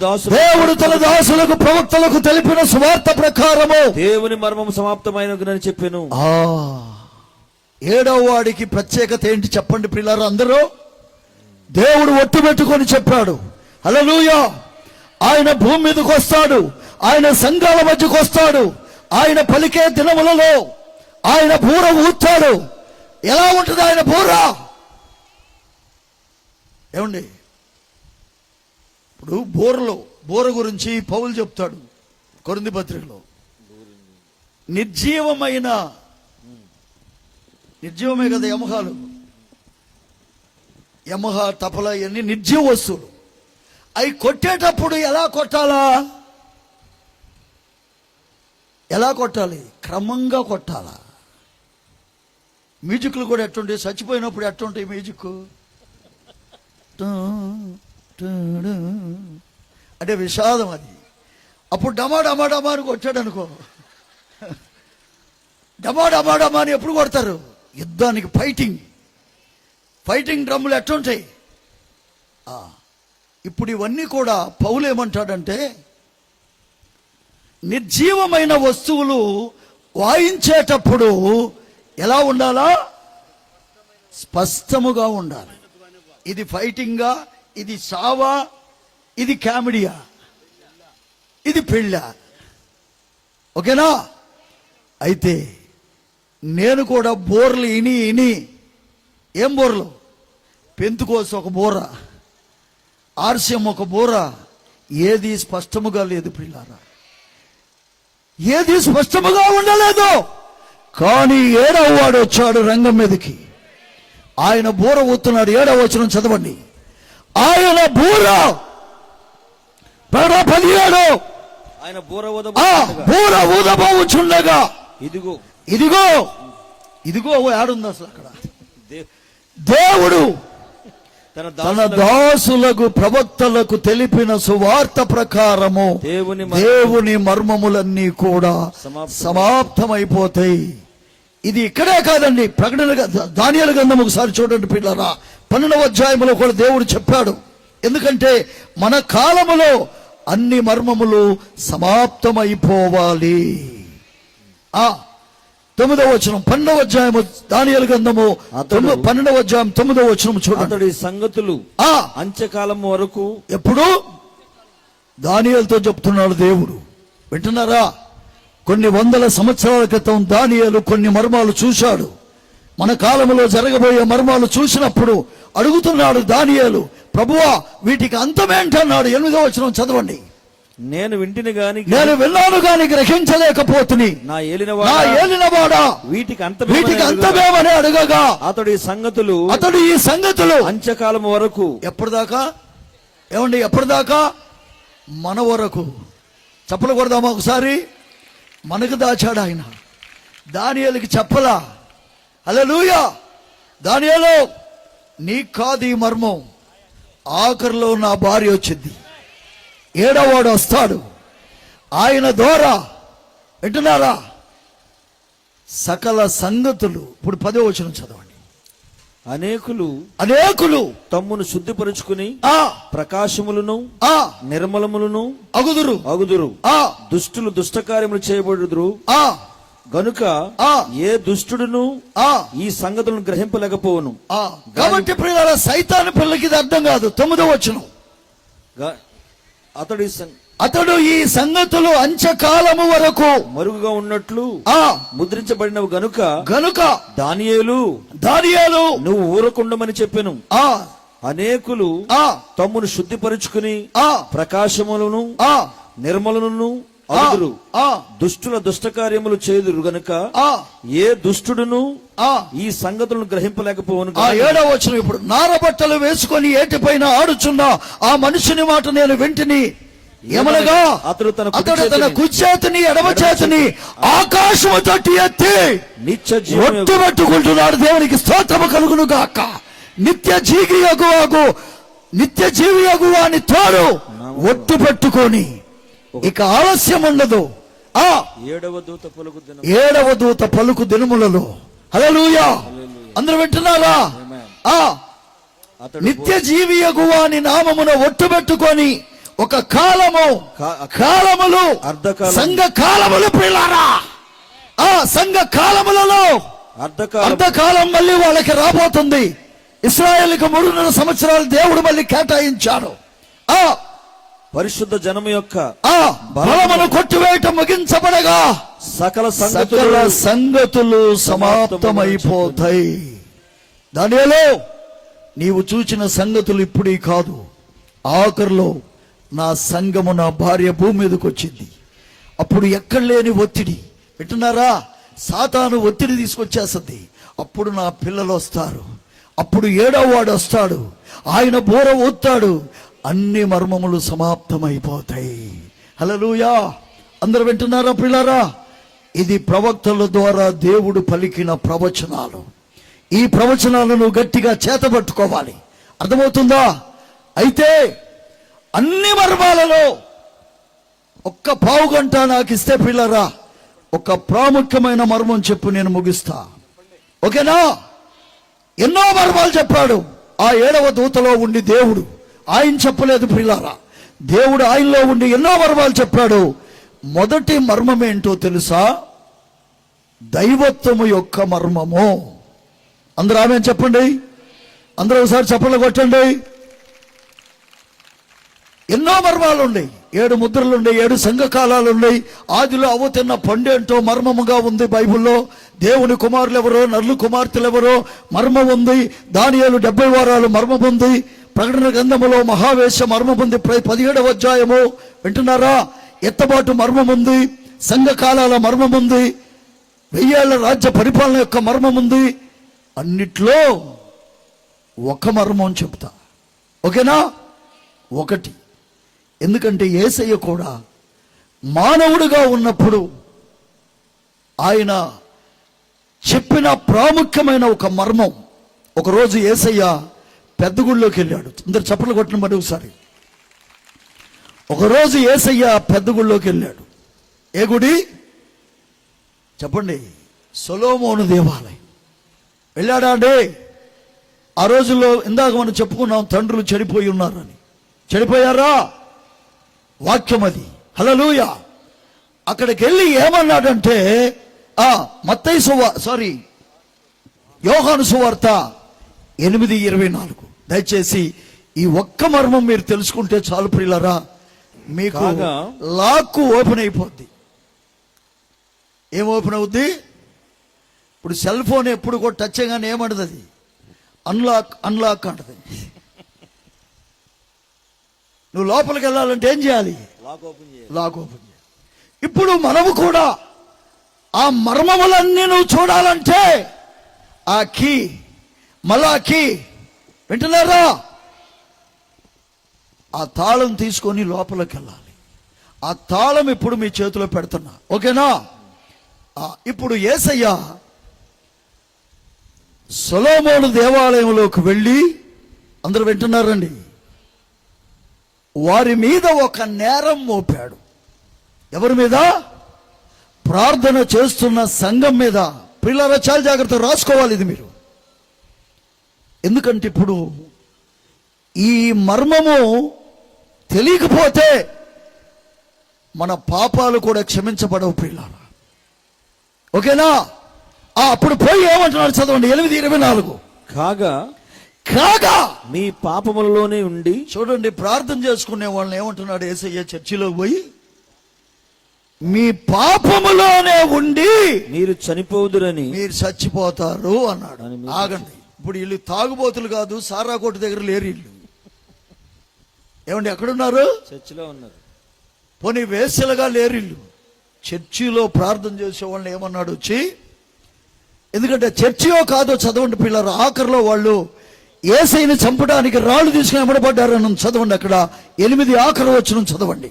[SPEAKER 1] దాసులకు ప్రవక్తలకు తెలిపిన సువార్త ప్రకారము
[SPEAKER 2] దేవుని మర్మము సమాప్తమైనదని చెప్పెను.
[SPEAKER 1] 7వ వాడికి ప్రత్యేకత ఏంటి చెప్పండి ప్రియులారా అందరూ? దేవుడు ఒట్టు పెట్టుకొని చెప్పాడు. హల్లెలూయా. ఆయన భూమి మీదకి వస్తాడు. ఆయన సంఘాల మధ్యకు వస్తాడు. ఆయన పలికే దినములలో ఆయన బూర ఊతాడు. ఎలా ఉంటుంది ఆయన బూర? ఏమండి, ఇప్పుడు బూర గురించి పౌలు చెప్తాడు కొరింథీ పత్రికలో. నిర్జీవమే కదా యమహాలు, యమహ తపల ఇవన్నీ నిర్జీవ వస్తువులు. అవి కొట్టేటప్పుడు ఎలా కొట్టాలి? క్రమంగా కొట్టాలా? మ్యూజిక్లు కూడా ఎట్టుంటాయి? చచ్చిపోయినప్పుడు ఎట్టుంటాయి మ్యూజిక్? అంటే విషాదం అది. అప్పుడు డమా అని కొట్టాడు అనుకో. డమా అని ఎప్పుడు కొడతారు? యుద్ధానికి ఫైటింగ్ డ్రమ్ములు ఎట్టుంటాయి? ఇప్పుడు ఇవన్నీ కూడా పౌలు ఏమంటాడంటే, నిర్జీవమైన వస్తువులు వాయించేటప్పుడు ఎలా ఉండాలా? స్పష్టముగా ఉండాలి. ఇది ఫైటింగా, ఇది సావా, ఇది కామెడియా, ఇది పెళ్ళ. ఓకేనా? అయితే నేను కూడా బోర్లు ఇని ఏం బోర్లు? పెంతుకోస ఒక బోర, ఆర్స్యం ఒక బోర, ఏది స్పష్టముగా లేదు పిల్లారా, ఏది స్పష్టముగా ఉండలేదు. కానీ 7వ వాడు వచ్చాడు రంగం మీదకి. ఆయన బూర ఊతున్నాడు. 7వ వచనం చదవండి. ఆయన బూర 17
[SPEAKER 2] ఆయన బూర
[SPEAKER 1] ఊదబోచుండగా
[SPEAKER 2] ఇదిగో
[SPEAKER 1] ఇదిగో ఇదిగో ఏడుంది అసలు అక్కడ? దేవుడు తన దాసులకు ప్రవక్తలకు తెలిపిన సువార్త ప్రకారము దేవుని మర్మములన్నీ కూడా సమాప్తమైపోతాయి. ఇది ఇక్కడే కాదండి, ప్రకటన దానియేలు గ్రంథం ఒకసారి చూడండి పిల్లరా. 12వ అధ్యాయంలో కూడా దేవుడు చెప్పాడు. ఎందుకంటే మన కాలములో అన్ని మర్మములు సమాప్తమైపోవాలి. 9వ వచనం, 12వ అధ్యాయము దానియేలు గ్రంథము 12వ అధ్యాయం 9వ వచనం చూడండి.
[SPEAKER 2] అతడి సంగతులు అంత్యకాలం వరకు. ఎప్పుడు
[SPEAKER 1] దానియేలుతో చెప్తున్నాడు దేవుడు. వింటున్నారా? కొన్ని వందల సంవత్సరాల క్రితం దానియేలు కొన్ని మర్మాలు చూశాడు. మన కాలంలో జరగబోయే మర్మాలు చూసినప్పుడు అడుగుతున్నాడు దానియేలు, ప్రభువా వీటికి అంతమేంటన్నాడు. 8వ వచనం చదవండి.
[SPEAKER 2] నేను
[SPEAKER 1] విన్నాను గాని గ్రహించలేకపోతుని, నా ఏలినవాడా వీటికి అంతమేమని అడగగా
[SPEAKER 2] అతడు ఈ సంగతులు అంత్యకాలం వరకు.
[SPEAKER 1] ఎప్పటిదాకా? ఏమండి ఎప్పటిదాకా? మన వరకు. చెప్పలు కొడదామా ఒకసారి? మనకు దాచాడు ఆయన. దానియేలుకి చెప్పలా. హల్లెలూయా. దానియేలు నీకు కాదు ఈ మర్మం. ఆఖరిలో నా భార్య వచ్చింది, 7వ వాడు వస్తాడు, ఆయన ద్వారా వింటున్నారా సకల సంగతులు. ఇప్పుడు 10వ వచనం చదవండి. అనేకులు
[SPEAKER 2] తమ్మును శుద్ధిపరుచుకుని ప్రకాశములను నిర్మలములను అగుదురు. దుష్టులు దుష్టకార్యములు చేయబడుదురు గనుక ఏ దుష్టుడును ఈ సంగతులను గ్రహింపలేకపోవును.
[SPEAKER 1] కాబట్టి ప్రియులారా, సైతాను పిల్లకి ఇది అర్థం కాదు. 9వ వచనం, అతడు ఈ సంగతులు అంత్యకాలము వరకు
[SPEAKER 2] మరుగుగా ఉన్నట్లు ముద్రించబడినవి గనుక దానియేలు నువ్వు ఊరకుండమని చెప్పెను. అనేకులు తమ్మును శుద్ధిపరుచుకుని ప్రకాశములను నిర్మలను అగుదురు. దుష్టుల దుష్టకార్యములు చేదురు గనుక ఏ దుష్టుడును ఈ సంగతులను గ్రహింపలేకపోవను.
[SPEAKER 1] 7వ వచనం, ఇప్పుడు నారబట్టలు వేసుకొని ఏటిపైన ఆడుచున్న ఆ మనుషుని మాట నేను వింటిని. ఏమనగా అతడు తన కుచేతిని ఎడమ చేతిని ఆకాశము తట్టి ఎత్తి ఒట్టు పెట్టుకుంటున్నాడు. దేవునికి స్తోత్రము కలుగును గాక. నిత్య జీవియగు వాని తోడు ఒట్టు పెట్టుకొని ఇక ఆలస్యం ఉండదు. 7వ దూత పలుకు దినములలో. హల్లెలూయా. అందరూ వింటున్నారా? నిత్య జీవియగు వాని నామమున ఒట్టు పెట్టుకొని ఒక కాలములు సంఘ కాలములు పిల్లారా. సంఘ కాలములలో అర్ధకాలం మళ్ళీ వాళ్ళకి రాబోతుంది. ఇశ్రాయేలుకు 3.5 సంవత్సరాలు దేవుడు మళ్ళీ కేటాయించాడు.
[SPEAKER 2] పరిశుద్ధ జనము యొక్క
[SPEAKER 1] బలమును కొట్టివేయటం ముగించబడగా సకల సంగతులు సమాప్తమైపోతాయి. దానియేలు నీవు చూచిన సంగతులు ఇప్పుడే కాదు, ఆఖరిలో నా సంఘము నా భార్య భూమి మీదకి వచ్చింది. అప్పుడు ఎక్కడ లేని ఒత్తిడి. వింటున్నారా? సాతాను ఒత్తిడి తీసుకొచ్చేస్తుంది. అప్పుడు నా పిల్లలు వస్తారు, అప్పుడు 7వ వాడు వస్తాడు, ఆయన బోర ఊతాడు, అన్ని మర్మములు సమాప్తమైపోతాయి. హల్లెలూయా. అందరూ వింటున్నారా పిల్లారా? ఇది ప్రవక్తల ద్వారా దేవుడు పలికిన ప్రవచనాలు. ఈ ప్రవచనాలను గట్టిగా చేతబట్టుకోవాలి. అర్థమవుతుందా? అయితే అన్ని మర్మాలలో ఒక్క పావు గంట నాకు ఇస్తే పిల్లరా, ఒక ప్రాముఖ్యమైన మర్మం చెప్పు, నేను ముగిస్తా. ఓకేనా? ఎన్నో మర్మాలు చెప్పాడు. ఆ 7వ దూతలో ఉండి దేవుడు ఆయన చెప్పలేదు ప్రియులారా, దేవుడు ఆయనలో ఉండి ఎన్నో మర్మాలు చెప్పాడు. మొదటి మర్మం ఏంటో తెలుసా? దైవత్వము యొక్క మర్మము. అందరూ ఆమె చెప్పండి, అందరూ ఒకసారి చప్పట్లు కొట్టండి. ఎన్నో మర్మాలు ఉన్నాయి, 7 ముద్రలు ఉన్నాయి, 7 సంఘకాలాలు ఉన్నాయి. ఆదిలో అవ్వ తిన్న పండు ఏంటో మర్మముగా ఉంది బైబిల్లో. దేవుని కుమారులు ఎవరో, నరులు కుమార్తెలు ఎవరో మర్మం ఉంది. దానియేలు 70 వారాలు మర్మం ఉంది. ప్రకటన గ్రంథములో మహావేశ మర్మం ఉంది, 17వ అధ్యాయము. వింటున్నారా? ఎత్తబాటు మర్మం ఉంది, సంఘకాలాల మర్మం ఉంది, 1000 ఏళ్ల రాజ్య పరిపాలన యొక్క మర్మం ఉంది. అన్నిట్లో ఒక మర్మం చెప్తా, ఓకేనా? ఒకటి, ఎందుకంటే యేసయ్య కూడా మానవుడిగా ఉన్నప్పుడు ఆయన చెప్పిన ప్రాముఖ్యమైన ఒక మర్మం. ఒకరోజు యేసయ్య పెద్ద గుడిలోకి వెళ్ళాడు. అందరు చప్పట్లు కొట్టిన మరి ఒకసారి. ఒకరోజు యేసయ్య పెద్ద గుడిలోకి వెళ్ళాడు. ఏ గుడి చెప్పండి? సొలొమోను దేవాలయం. వెళ్ళాడా అండి? ఆ రోజుల్లో ఇందాక మనం చెప్పుకున్నాం, తండ్రులు చెడిపోయి ఉన్నారని. చెడిపోయారా? వాక్యం అది. హల్లెలూయా. అక్కడికి వెళ్ళి ఏమన్నాడంటే, యోహాను సువార్త 8:24. దయచేసి ఈ ఒక్క మర్మం మీరు తెలుసుకుంటే చాలు ప్రియులారా, మీకు లాక్ ఓపెన్ అయిపోద్ది. ఏం ఓపెన్ అవుద్ది? ఇప్పుడు సెల్ ఫోన్ ఎప్పుడు కూడా టచ్ చేయగానే ఏమంటది? అది అన్లాక్ అంటది. నువ్వు లోపలికి వెళ్ళాలంటే ఏం చేయాలి? లాక్ ఓపెన్ చేయాలి. ఇప్పుడు మనము కూడా ఆ మర్మములన్నీ నువ్వు చూడాలంటే ఆ కీ, మళ్ళా కీ, వింటున్నారా? ఆ తాళం తీసుకొని లోపలికి వెళ్ళాలి. ఆ తాళం ఇప్పుడు మీ చేతిలో పెడుతున్నా, ఓకేనా? ఇప్పుడు యేసయ్య సొలొమోను దేవాలయంలోకి వెళ్ళి, అందరూ వింటున్నారండి, వారి మీద ఒక నేరం మోపాడు. ఎవరి మీద? ప్రార్థన చేస్తున్న సంఘం మీద. పిల్లల చాలా జాగ్రత్త రాసుకోవాలి ఇది మీరు. ఎందుకంటే ఇప్పుడు ఈ మర్మము తెలియకపోతే మన పాపాలు కూడా క్షమించబడవు ప్రియులారా, ఓకేనా? అప్పుడు పోయి ఏమంటున్నాడు చదవండి, 8:24. కాగా
[SPEAKER 2] మీ పాపములలోనే ఉండి.
[SPEAKER 1] చూడండి, ప్రార్థన చేసుకునే వాళ్ళని ఏమంటున్నాడు యేసయ్య? చర్చిలో పోయి మీ పాపములోనే ఉండి
[SPEAKER 2] మీరు చనిపోదురని,
[SPEAKER 1] మీరు చచ్చిపోతారు అన్నాడు. ఆగండి, ఇప్పుడు వీళ్ళు తాగుబోతులు కాదు, సారా కోట దగ్గర లేరు వీళ్ళు. ఏమండి, ఎక్కడున్నారు?
[SPEAKER 2] చర్చిలో ఉన్నారు.
[SPEAKER 1] పోనీ వేశ్యలుగా లేరు వీళ్ళు. చర్చిలో ప్రార్థన చేసే వాళ్ళని ఏమన్నాడు వచ్చి? ఎందుకంటే చర్చియో కాదో చదవండి పిల్లలు. ఆఖరిలో వాళ్ళు యేసయ్యని చంపడానికి రాళ్ళు తీసుకుని ఎమ్మడబడ్డారని చదవండి. అక్కడ 8 ఆఖరు వచనం చదవండి.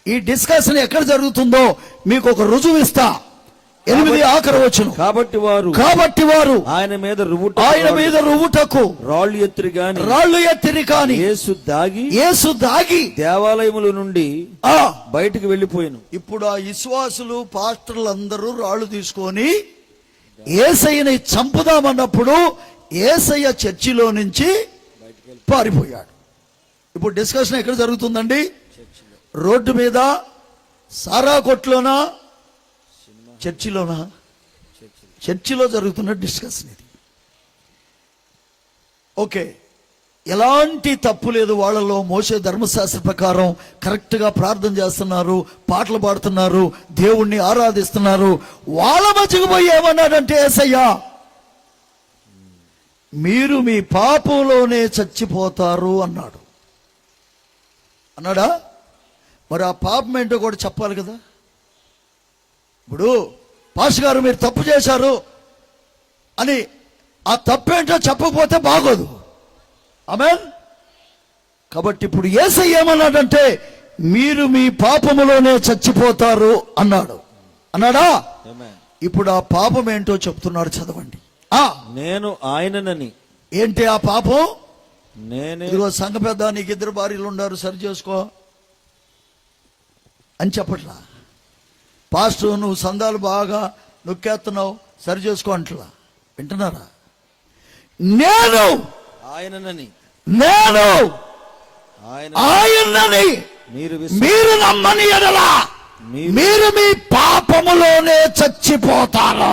[SPEAKER 1] ఈ డిస్కషన్ ఎక్కడ జరుగుతుందో మీకు ఒక రుజువు ఇస్తా. 8 ఆఖరు వచనం. కాబట్టి వారు ఆయన మీద రువుటకు
[SPEAKER 2] రాళ్ళు
[SPEAKER 1] ఎత్తిరి కాని యేసు దాగి
[SPEAKER 2] దేవాలయముల నుండి బయటికి వెళ్ళిపోయాను.
[SPEAKER 1] ఇప్పుడు ఆ విశ్వాసులు పాస్టర్లు అందరూ రాళ్ళు తీసుకొని యేసయ్యని చంపుదామన్నప్పుడు యేసయ్య చర్చిలో నుంచి పారిపోయాడు. ఇప్పుడు డిస్కషన్ ఎక్కడ జరుగుతుందండి? రోడ్డు మీద, సారా కొట్లోనా, చర్చిలోనా? చర్చిలో జరుగుతున్న డిస్కషన్ ఇది. ఓకే, ఎలాంటి తప్పు లేదు వాళ్ళలో. మోషే ధర్మశాస్త్ర ప్రకారం కరెక్ట్ గా ప్రార్థన చేస్తున్నారు, పాటలు పాడుతున్నారు, దేవుణ్ణి ఆరాధిస్తున్నారు. వాళ్ళ మధ్యకు పోయి ఏమన్నాడంటే యేసయ్య, మీరు మీ పాపంలోనే చచ్చిపోతారు అన్నాడు. అన్నాడా? మరి ఆ పాపం ఏంటో కూడా చెప్పాలి కదా. ఇప్పుడు పాస్ గారు మీరు తప్పు చేశారు అని ఆ తప్పేంటో చెప్పకపోతే బాగోదు. ఆమేన్. కాబట్టి ఇప్పుడు యేసయ్య ఏమన్నాడంటే మీరు మీ పాపములోనే చచ్చిపోతారు అన్నాడు. అన్నాడా? ఇప్పుడు ఆ పాపం ఏంటో చెప్తున్నాడు, చదవండి.
[SPEAKER 2] నేను ఆయననని.
[SPEAKER 1] ఏంటి ఆ పాపం?
[SPEAKER 2] ఇదిగో
[SPEAKER 1] సంఘ పెద్ద, నీకు 2 భార్యలు ఉన్నారు, సరి చేసుకో అని చెప్పట్లా. పాస్టర్ నువ్వు సందాలు బాగా నొక్కేస్తున్నావు, సరి చేసుకో అంటలా. వింటున్నారా? నేను ఆయనని
[SPEAKER 2] మీరు
[SPEAKER 1] మీరు నమ్మని ఎడల మీరు మీ పాపములోనే చచ్చిపోతారు.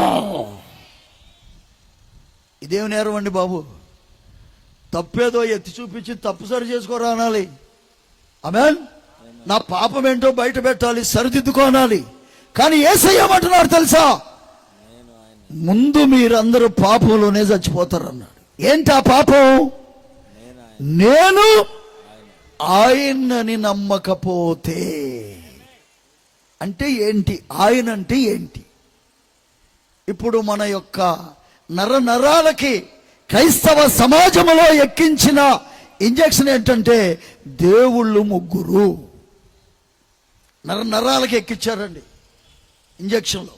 [SPEAKER 1] ఇదేం నేరం అండి బాబు? తప్పేదో ఎత్తి చూపించి తప్పు సరి చేసుకోరా అనాలి. ఆమేన్. నా పాపం ఏంటో బయట పెట్టాలి, సరిదిద్దుకోనాలి. కానీ యేసయ్య ఏమంటున్నారు తెలుసా? ముందు మీరందరూ పాపంలోనే చచ్చిపోతారు అన్నాడు. ఏంటి ఆ పాపం? నేను ఆయనని నమ్మకపోతే. అంటే ఆయన అంటే ఏంటి? ఇప్పుడు మన యొక్క నరాలకి క్రైస్తవ సమాజంలో ఎక్కించిన ఇంజెక్షన్ ఏంటంటే దేవుళ్ళు ముగ్గురు. నరాలకి ఎక్కించారండి ఇంజెక్షన్లో.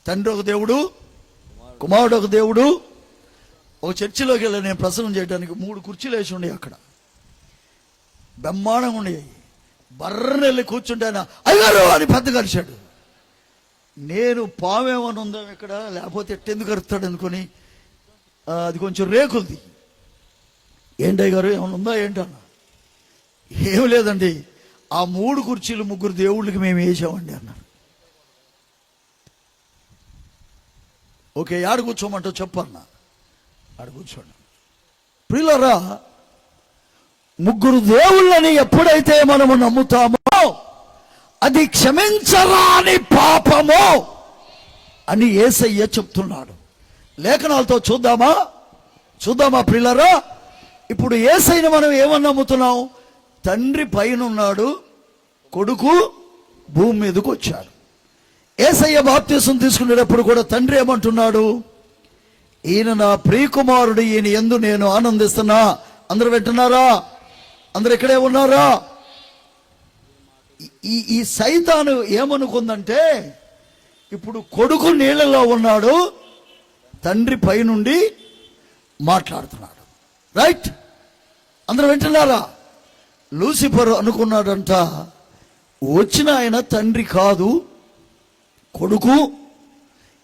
[SPEAKER 1] తండ్రి ఒక దేవుడు, కుమారుడు ఒక దేవుడు. ఒక చర్చిలోకి వెళ్ళి నేను ప్రసంగం చేయడానికి 3 కుర్చీలు వేసి ఉండే అక్కడ బ్రహ్మాండంగా ఉండేవి. బర్రని వెళ్ళి కూర్చుంటే ఆయన అయ్యారు అని పెద్ద కలిశాడు. నేను పామేమని ఉందా ఇక్కడ, లేకపోతే ఎట్టెందుకు అరుస్తాడు అనుకుని అది కొంచెం రేకులది. ఏంటయ్య గారు ఏమైనా ఉందా ఏంటన్నా? ఏం లేదండి, ఆ 3 కుర్చీలు 3 దేవుళ్ళకి మేము వేసామండి అన్నారు. ఓకే, ఆడ కూర్చోమంటో చెప్పన్నా. ఆడ కూర్చోండి. ప్రియులారా, 3 దేవుళ్ళని ఎప్పుడైతే మనము నమ్ముతామో అది క్షమించరాని పాపము అని యేసయ్య చెప్తున్నాడు. లేఖనాలతో చూద్దామా ప్రియులారా? ఇప్పుడు యేసయ్యని మనం ఏమని నమ్ముతున్నాం? తండ్రి పైన ఉన్నాడు, కొడుకు భూమి మీదకు వచ్చాడు. యేసయ్య బాప్తిసం తీసుకునేటప్పుడు కూడా తండ్రి ఏమంటున్నాడు? ఈయన నా ప్రియకుమారుడు, ఈయన యందు నేను ఆనందిస్తున్నా. అందరూ వింటున్నారా? అందరు ఇక్కడే ఉన్నారా? ఈ సైతాను ఏమనుకుందంటే ఇప్పుడు కొడుకు నీళ్ళలో ఉన్నాడు, తండ్రి పైనుండి మాట్లాడుతున్నాడు. రైట్? అందరూ వింటున్నారా? లూసిఫర్ అనుకున్నాడంట వచ్చిన ఆయన తండ్రి కాదు, కొడుకు.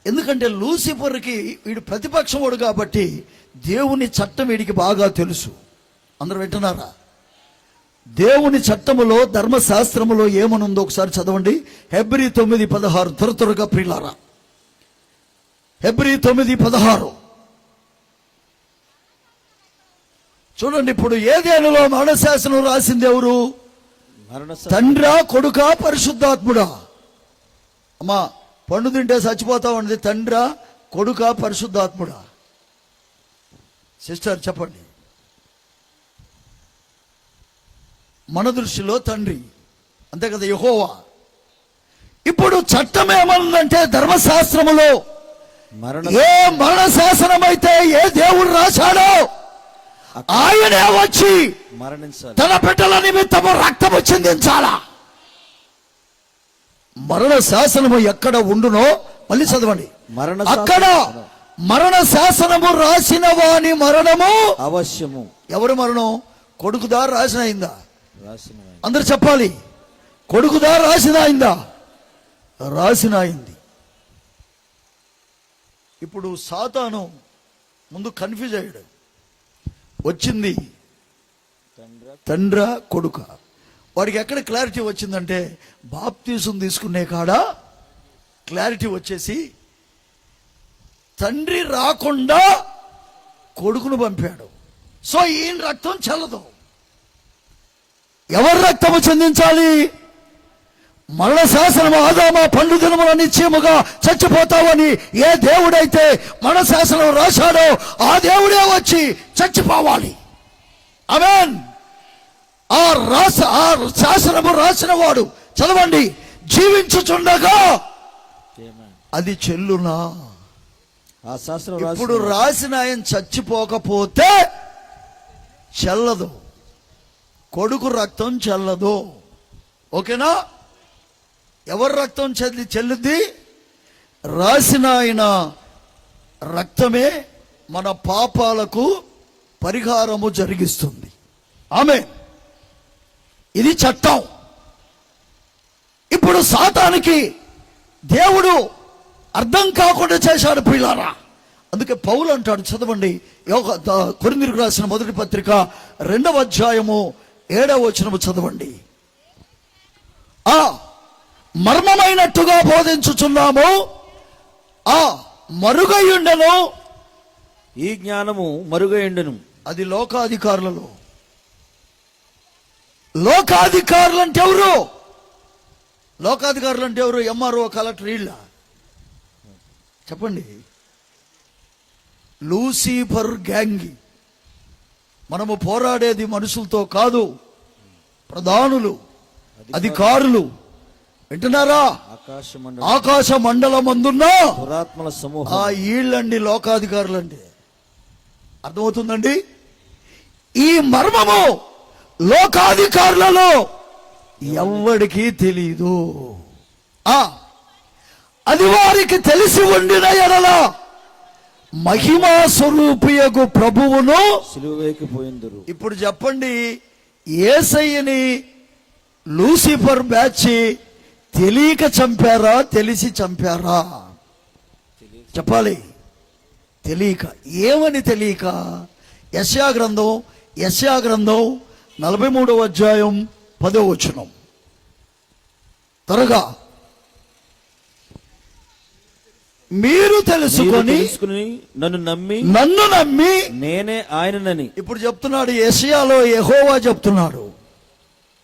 [SPEAKER 1] ఎందుకంటే లూసిఫర్కి వీడు ప్రతిపక్షముడు కాబట్టి దేవుని చట్టం వీడికి బాగా తెలుసు. అందరూ వింటున్నారా? దేవుని చట్టములో, ధర్మశాస్త్రములో ఏమనుందో ఒకసారి చదవండి. హెబ్రీ 9:16. త్వరగా ప్రియులారా, హెబ్రీ 9:16 చూడండి. ఇప్పుడు ఏదేనులో మరణశాసనం రాసింది ఎవరు? తండ్రా, కొడుకా, పరిశుద్ధాత్ముడా? అమ్మా, పండు తింటే చచ్చిపోతామండి. తండ్రా, కొడుకా, పరిశుద్ధాత్ముడా? సిస్టర్ చెప్పండి. మన దృష్టిలో తండ్రి, అంతే కదా, యెహోవా. ఇప్పుడు చట్టం ఏమనుందంటే ధర్మశాస్త్రములో ఏ మరణ శాసనం అయితే ఏ దేవుడు రాశాడో ఆయనే వచ్చి
[SPEAKER 2] మరణించాలి,
[SPEAKER 1] తన బిడ్డల నిమిత్తము రక్తము చిందించాలా. మరణ శాసనము ఎక్కడ ఉండునో మళ్ళీ చదవండి. అక్కడ మరణ శాసనము రాసిన వాని మరణము
[SPEAKER 2] అవశ్యము.
[SPEAKER 1] ఎవరు మరణం? కొడుకుదా రాసిన అయిందా? అందరు చెప్పాలి. కొడుకుదా రాసిన అయిందా? రాసిన అయింది. ఇప్పుడు సాతాను ముందు కన్ఫ్యూజ్ అయ్యాడు. వచ్చింది తండ్రా, కొడుక. వాడికి ఎక్కడ క్లారిటీ వచ్చిందంటే బాప్తీసం తీసుకునే కాడ క్లారిటీ వచ్చేసి తండ్రి రాకుండా కొడుకును పంపాడు. సో ఈయన రక్తం చెల్లదు. ఎవరు రక్తము చెందించాలి? మరణ శాసనము ఆదామా పండు దినముల నిశ్చయముగా చచ్చిపోతావని ఏ దేవుడైతే మరణ శాసనం రాశాడో ఆ దేవుడే వచ్చి చచ్చిపోవాలి. ఆమేన్. ఆ శాసనము రాసిన వాడు చదవండి, జీవించుచుండగా అది చెల్లునా?
[SPEAKER 2] ఆ శాసనం
[SPEAKER 1] ఇప్పుడు రాసిన ఆయన చచ్చిపోకపోతే చెల్లదు, కొడుకు రక్తం చెల్లదు. ఓకేనా? ఎవరు రక్తం చెల్లుద్ది? రాసిన ఆయన రక్తమే మన పాపాలకు పరిహారము జరిగిస్తుంది. ఆమేన్. ఇది చట్టం. ఇప్పుడు సాతానికి దేవుడు అర్థం కాకుండా చేశాడు ప్రియులారా. అందుకే పౌలు అంటాడు, చదవండి, కొరింథీయులకు రాసిన మొదటి పత్రిక 2వ అధ్యాయము 7వ వచనము చదవండి. మర్మమైనట్టుగా బోధించుచున్నాము, మరుగయుండెను.
[SPEAKER 2] ఈ జ్ఞానము మరుగయుండెను. అది
[SPEAKER 1] లోకాధికారులలో. లోకాధికారులు అంటే ఎవరు? లోకాధికారులు అంటే ఎవరు? ఎంఆర్ఓ, కలెక్టర్, వీళ్ళ? చెప్పండి. Lucifer gang. మనము పోరాడేది మనుషులతో కాదు, ప్రధానులు, అధికారులు. వింటున్నారా? ఆకాశ మండలమందున్న
[SPEAKER 2] దురాత్మల సమూహం.
[SPEAKER 1] వీళ్ళండి లోకాధికారులండి. అర్థమవుతుందండి? ఈ మర్మము లోకాధికారులలో ఎవ్వడికి తెలీదు. అది వారికి తెలిసి ఉండిన ఎడల మహిమా స్వరూపియగు ప్రభువును
[SPEAKER 2] సిలువెక్కిపోయిందురు.
[SPEAKER 1] ఇప్పుడు చెప్పండి, యేసయ్యని లూసిఫర్ బ్యాచ్ తెలియక చంపారా, తెలిసి చంపారా? చెప్పాలి. తెలియక. ఏమని తెలియక? యెషయా గ్రంథం 43వ అధ్యాయం 10వ వచనం. త్వరగా. మీరు తెలుసుకొని
[SPEAKER 2] నన్ను
[SPEAKER 1] నమ్మి
[SPEAKER 2] నేనే ఆయననని.
[SPEAKER 1] ఇప్పుడు చెప్తున్నాడు. యెషయాలో యెహోవా చెప్తున్నాడు.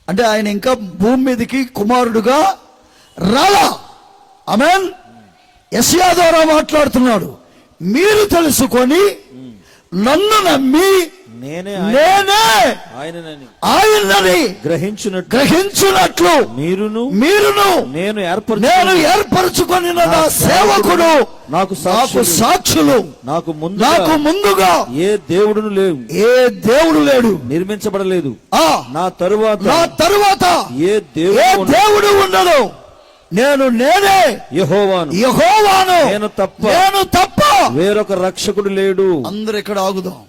[SPEAKER 1] అంటే ఆయన ఇంకా భూమి మీదకి కుమారుడుగా రాలా. ఆమేన్. యెషయా ద్వారా మాట్లాడుతున్నాడు. మీరు తెలుసుకొని నన్ను నమ్మి నేనే ఆయనని గ్రహించున్నట్లు మీరును నేను ఏర్పరచుకొని నా సేవకుడు నాకు సాక్షులు నాకు ముందుగా ఏ దేవుడు లేడు
[SPEAKER 2] నిర్మించబడలేదు.
[SPEAKER 1] నా తరువాత ఏ దేవుడు ఉండడు. నేనే యెహోవాను. నేను తప్ప
[SPEAKER 2] వేరొక రక్షకుడు లేడు.
[SPEAKER 1] అందరు ఇక్కడ ఆగుదాం.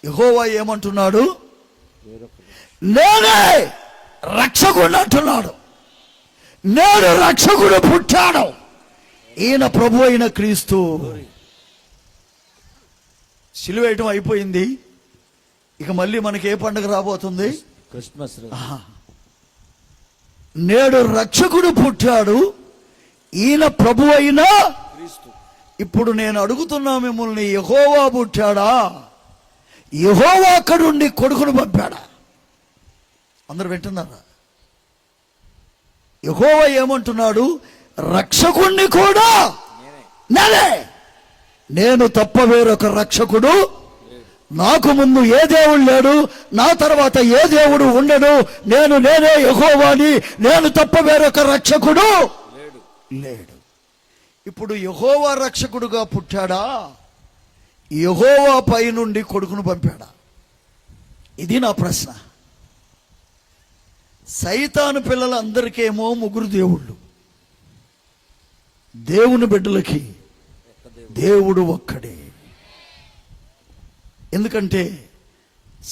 [SPEAKER 1] యెహోవా ఏమంటున్నాడు? నేనే రక్షకుడు అంటున్నాడు. నేను రక్షకుడు పుట్టాడు. ఈయన ప్రభు అయిన క్రీస్తు. సిలువేయటం అయిపోయింది. ఇక మళ్ళీ మనకి ఏ పండుగ రాబోతుంది?
[SPEAKER 2] క్రిస్మస్.
[SPEAKER 1] నేడు రక్షకుడు పుట్టాడు. ఈయన ప్రభు అయిన క్రీస్తు. ఇప్పుడు నేను అడుగుతున్నా మిమ్మల్ని, యెహోవా పుట్టాడా? యెహోవా అక్కడుండి కొడుకును పంపాడా? అందరు వింటున్నారా? యెహోవా ఏమంటున్నాడు? రక్షకుణ్ణి కూడా నేను తప్ప వేరొక రక్షకుడు నాకు ముందు ఏ దేవుడు లేడు, నా తర్వాత ఏ దేవుడు ఉండడు. నేనే యెహోవాని. నేను తప్ప వేరొక రక్షకుడు లేడు. ఇప్పుడు యెహోవా రక్షకుడుగా పుట్టాడా? యెహోవా పై నుండి కొడుకును పంపాడా? ఇది నా ప్రశ్న. సైతాను పిల్లలందరికేమో ముగ్గురు దేవుళ్ళు. దేవుని బిడ్డలకి దేవుడు ఒక్కడే. ఎందుకంటే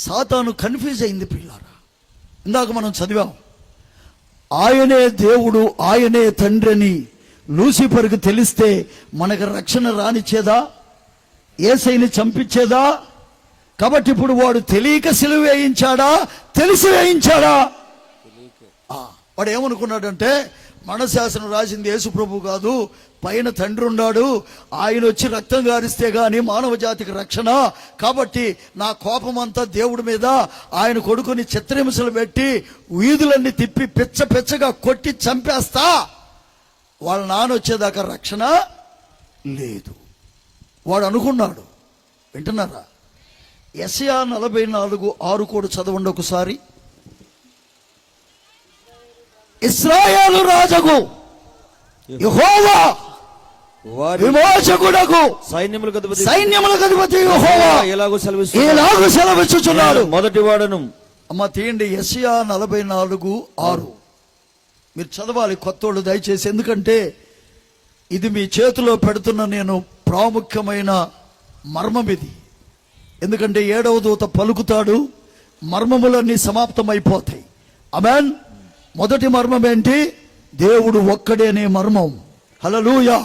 [SPEAKER 1] సాతాను కన్ఫ్యూజ్ అయింది పిల్లారా. ఇందాక మనం చదివాం, ఆయనే దేవుడు, ఆయనే తండ్రి అని లూసిఫర్కి తెలిస్తే మనకు రక్షణ రానిచ్చేదా? యేసయ్యని చంపించేదా? కాబట్టి ఇప్పుడు వాడు తెలియక సిలువ వేయించాడా, తెలిసి వేయించాడా? వాడు ఏమనుకున్నాడంటే, మనశాసనం రాసింది యేసు ప్రభు కాదు, పైన తండ్రి ఉన్నాడు, ఆయన వచ్చి రక్తం గారిస్తే గాని మానవ జాతికి రక్షణ. కాబట్టి నా కోపం అంతా దేవుడి మీద, ఆయన కొడుకుని చిత్రహింసలు పెట్టి వీధులన్నీ తిప్పి పిచ్చగా కొట్టి చంపేస్తా, వాళ్ళ నాన్న వచ్చేదాకా రక్షణ లేదు వాడు అనుకున్నాడు. వింటున్నారా? యెషయా 44:6 కూడా చదవండి ఒకసారి. ఇశ్రాయేలు రాజుకు యెహోవా విమోచకుడకు సైన్యములకు అధిపతి యెహోవా ఇలాగు సెలవిచ్చుచున్నాడు.
[SPEAKER 2] మొదటి వాడను.
[SPEAKER 1] అమ్మ తీయండి, యెషయా 44:6 మీరు చదవాలి కొత్తోళ్ళు దయచేసి. ఎందుకంటే ఇది మీ చేతిలో పెడుతున్న నేను ప్రాముఖ్యమైన మర్మం ఇది. ఎందుకంటే 7వ దూత పలుకుతాడు, మర్మములన్నీ సమాప్తమైపోతాయి. ఆమేన్. మొదటి మర్మం ఏంటి? దేవుడు ఒక్కడే అనే మర్మం. హల్లెలూయా.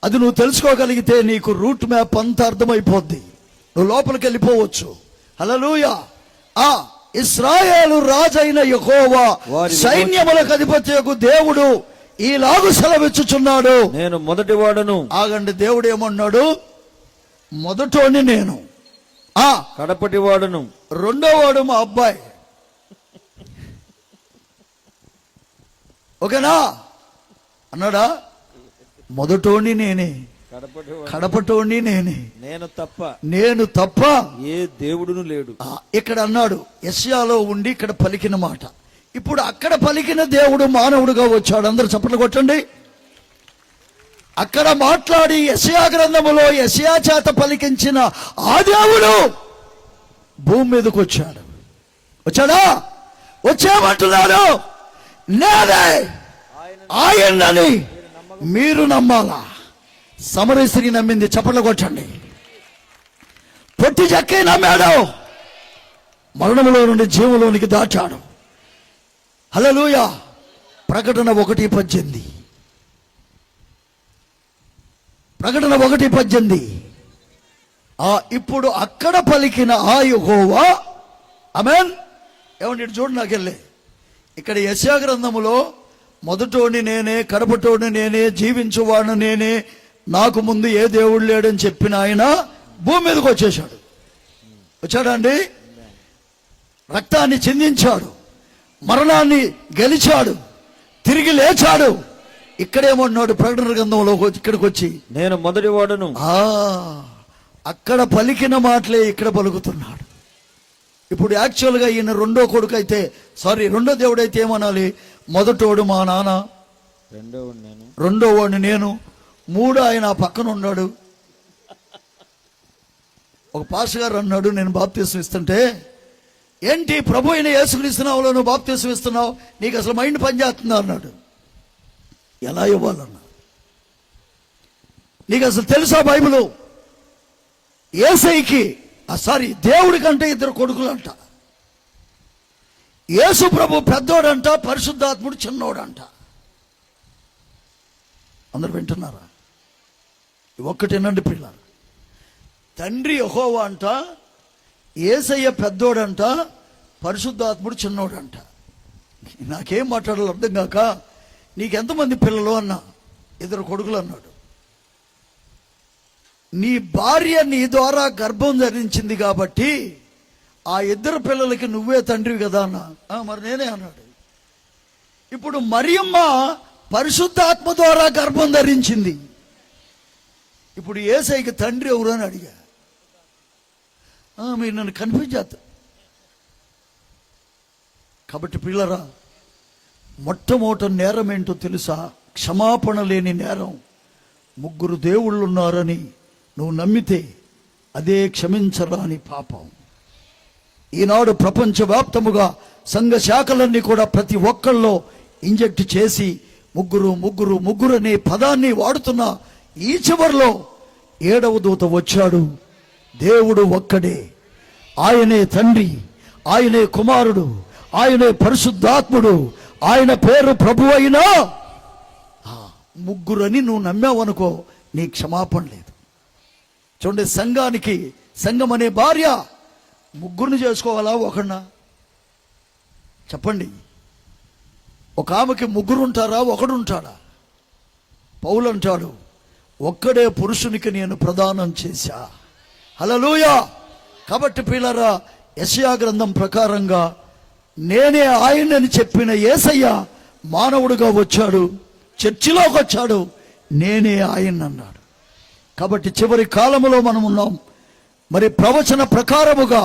[SPEAKER 1] అది నువ్వు తెలుసుకోగలిగితే నీకు రూట్ మ్యాప్ అంతా అర్థమైపోద్ది. నువ్వు లోపలికి వెళ్ళిపోవచ్చు. హల్లెలూయా. ఇశ్రాయేలు రాజైన యెహోవా సైన్యములకు అధిపత్యకు దేవుడు ఈలాగు సెలవిచ్చుచున్నాడు,
[SPEAKER 2] నేను మొదటి వాడను.
[SPEAKER 1] ఆగండి, దేవుడు ఏమన్నాడు? మొదటోని నేను,
[SPEAKER 2] కడపటి వాడను.
[SPEAKER 1] రెండో వాడు మా అబ్బాయి. ఓకేనా అన్నాడా? మొదటోని నేనే, కడపటోని నేనే, నేను తప్ప
[SPEAKER 2] ఏ దేవుడును లేడు.
[SPEAKER 1] ఇక్కడ అన్నాడు. యెషయాలో ఉండి ఇక్కడ పలికిన మాట. ఇప్పుడు అక్కడ పలికిన దేవుడు మానవుడుగా వచ్చాడు. అందరూ చప్పట్లు కొట్టండి. అక్కడ మాట్లాడి యెషయా గ్రంథములో యెషయా చేత పలికించిన ఆ దేవుడు భూమి మీదకి వచ్చాడు. వచ్చాడా? వచ్చామంటున్నాడు. నేనే ఆయనని మీరు నమ్మాలా? సమరయ స్త్రీ నమ్మింది. చప్పట్లు కొట్టండి. పొట్టి జక్కే నమ్మాడు. మరణములో నుండి జీవంలోనికి దాచాడు. హల్లెలూయా. ప్రకటన 1:18. ప్రకటన 1:18. ఇప్పుడు అక్కడ పలికిన ఆ యెహోవా, ఆమేన్. ఏమండి ఇటు చూడు, నాకెళ్ళి ఇక్కడ యెషయా గ్రంథములో మొదటోని నేనే, కడపటోని నేనే, జీవించువాడు నేనే, నాకు ముందు ఏ దేవుడు లేడని చెప్పిన ఆయన భూమి మీదకి వచ్చేశాడు. వచ్చాడా అండి? రక్తాన్ని చిందించాడు, మరణాన్ని గెలిచాడు, తిరిగి లేచాడు. ఇక్కడేమన్నాడు? ప్రకటన గ్రంథంలో ఇక్కడికి వచ్చి
[SPEAKER 2] నేను మొదటి వాడను.
[SPEAKER 1] అక్కడ పలికిన మాటలే ఇక్కడ పలుకుతున్నాడు. ఇప్పుడు యాక్చువల్గా ఈయన రెండో కొడుకు అయితే, రెండో దేవుడు అయితే ఏమనాలి? మొదటోడు మా నాన్న, రెండో వాడిని నేను, మూడు ఆయన ఆ పక్కన ఉన్నాడు. ఒక పాస్టర్ గారు అన్నాడు, నేను బాప్తీసం ఇస్తుంటే, ఏంటి ప్రభు అయిన యేసుక్రీస్తు నామములో నువ్వు బాప్తీసం ఇస్తున్నావు, నీకు అసలు మైండ్ పనిచేస్తుందా అన్నాడు. ఎలా ఇవ్వాలన్నా? నీకు అసలు తెలుసా బైబిల్? యేసయ్యకి దేవుడి కంటే ఇద్దరు కొడుకులంట. యేసు ప్రభు పెద్దోడంట, పరిశుద్ధాత్ముడు చిన్నోడంట. అందరు వింటున్నారా? ఒక్కటేనండి పిల్లలు. తండ్రి యెహోవా అంట, యేసయ్య పెద్దోడంట, పరిశుద్ధాత్ముడు చిన్నోడంట. నాకేం మాట్లాడాలో అర్థం కాక, నీకెంతమంది పిల్లలు అన్నా? ఇద్దరు కొడుకులు అన్నాడు. నీ భార్య నీ ద్వారా గర్భం ధరించింది కాబట్టి ఆ ఇద్దరు పిల్లలకి నువ్వే తండ్రివి కదా అన్నా. మరి నేనే అన్నాడు. ఇప్పుడు మరియమ్మ పరిశుద్ధాత్మ ద్వారా గర్భం ధరించింది. ఇప్పుడు యేసయ్యకి తండ్రి ఎవరు అని అడిగా. మీరు నన్ను కన్ఫ్యూజ్ చేస్తారు. కాబట్టి పిల్లరా, మొట్టమొదటి నేరం ఏంటో తెలుసా? క్షమాపణ లేని నేరం. ముగ్గురు దేవుళ్ళు ఉన్నారని నువ్వు నమ్మితే అదే క్షమించరాని పాపం. ఈనాడు ప్రపంచవ్యాప్తముగా సంఘ శాఖలన్నీ కూడా ప్రతి ఒక్కళ్ళలో ఇంజెక్ట్ చేసి ముగ్గురు ముగ్గురు ముగ్గురు అనే పదాన్ని వాడుతున్న ఈ చివరిలో 7వ దూత వచ్చాడు. దేవుడు ఒక్కడే, ఆయనే తండ్రి, ఆయనే కుమారుడు, ఆయనే పరిశుద్ధాత్ముడు, ఆయన పేరు ప్రభు అయినా. ముగ్గురని నువ్వు నమ్మావనుకో, నీ క్షమాపణ లేదు. చూడండి, సంఘం అనే భార్య ముగ్గురిని చేసుకోవాలా, ఒకడినా? చెప్పండి. ఒక ఆమెకి ముగ్గురు ఉంటారా, ఒకడు ఉంటాడా? పౌలు అంటాడు, ఒక్కడే పురుషునికి నేను ప్రదానం చేశా. హల్లెలూయా. కాబట్టి పిల్లరా, యెషయా గ్రంథం ప్రకారంగా నేనే ఆయనని చెప్పిన యేసయ్య మానవుడిగా వచ్చాడు, చర్చిలోకి వచ్చాడు, నేనే ఆయన అన్నాడు. కాబట్టి చివరి కాలంలో మనం ఉన్నాం. మరి ప్రవచన ప్రకారముగా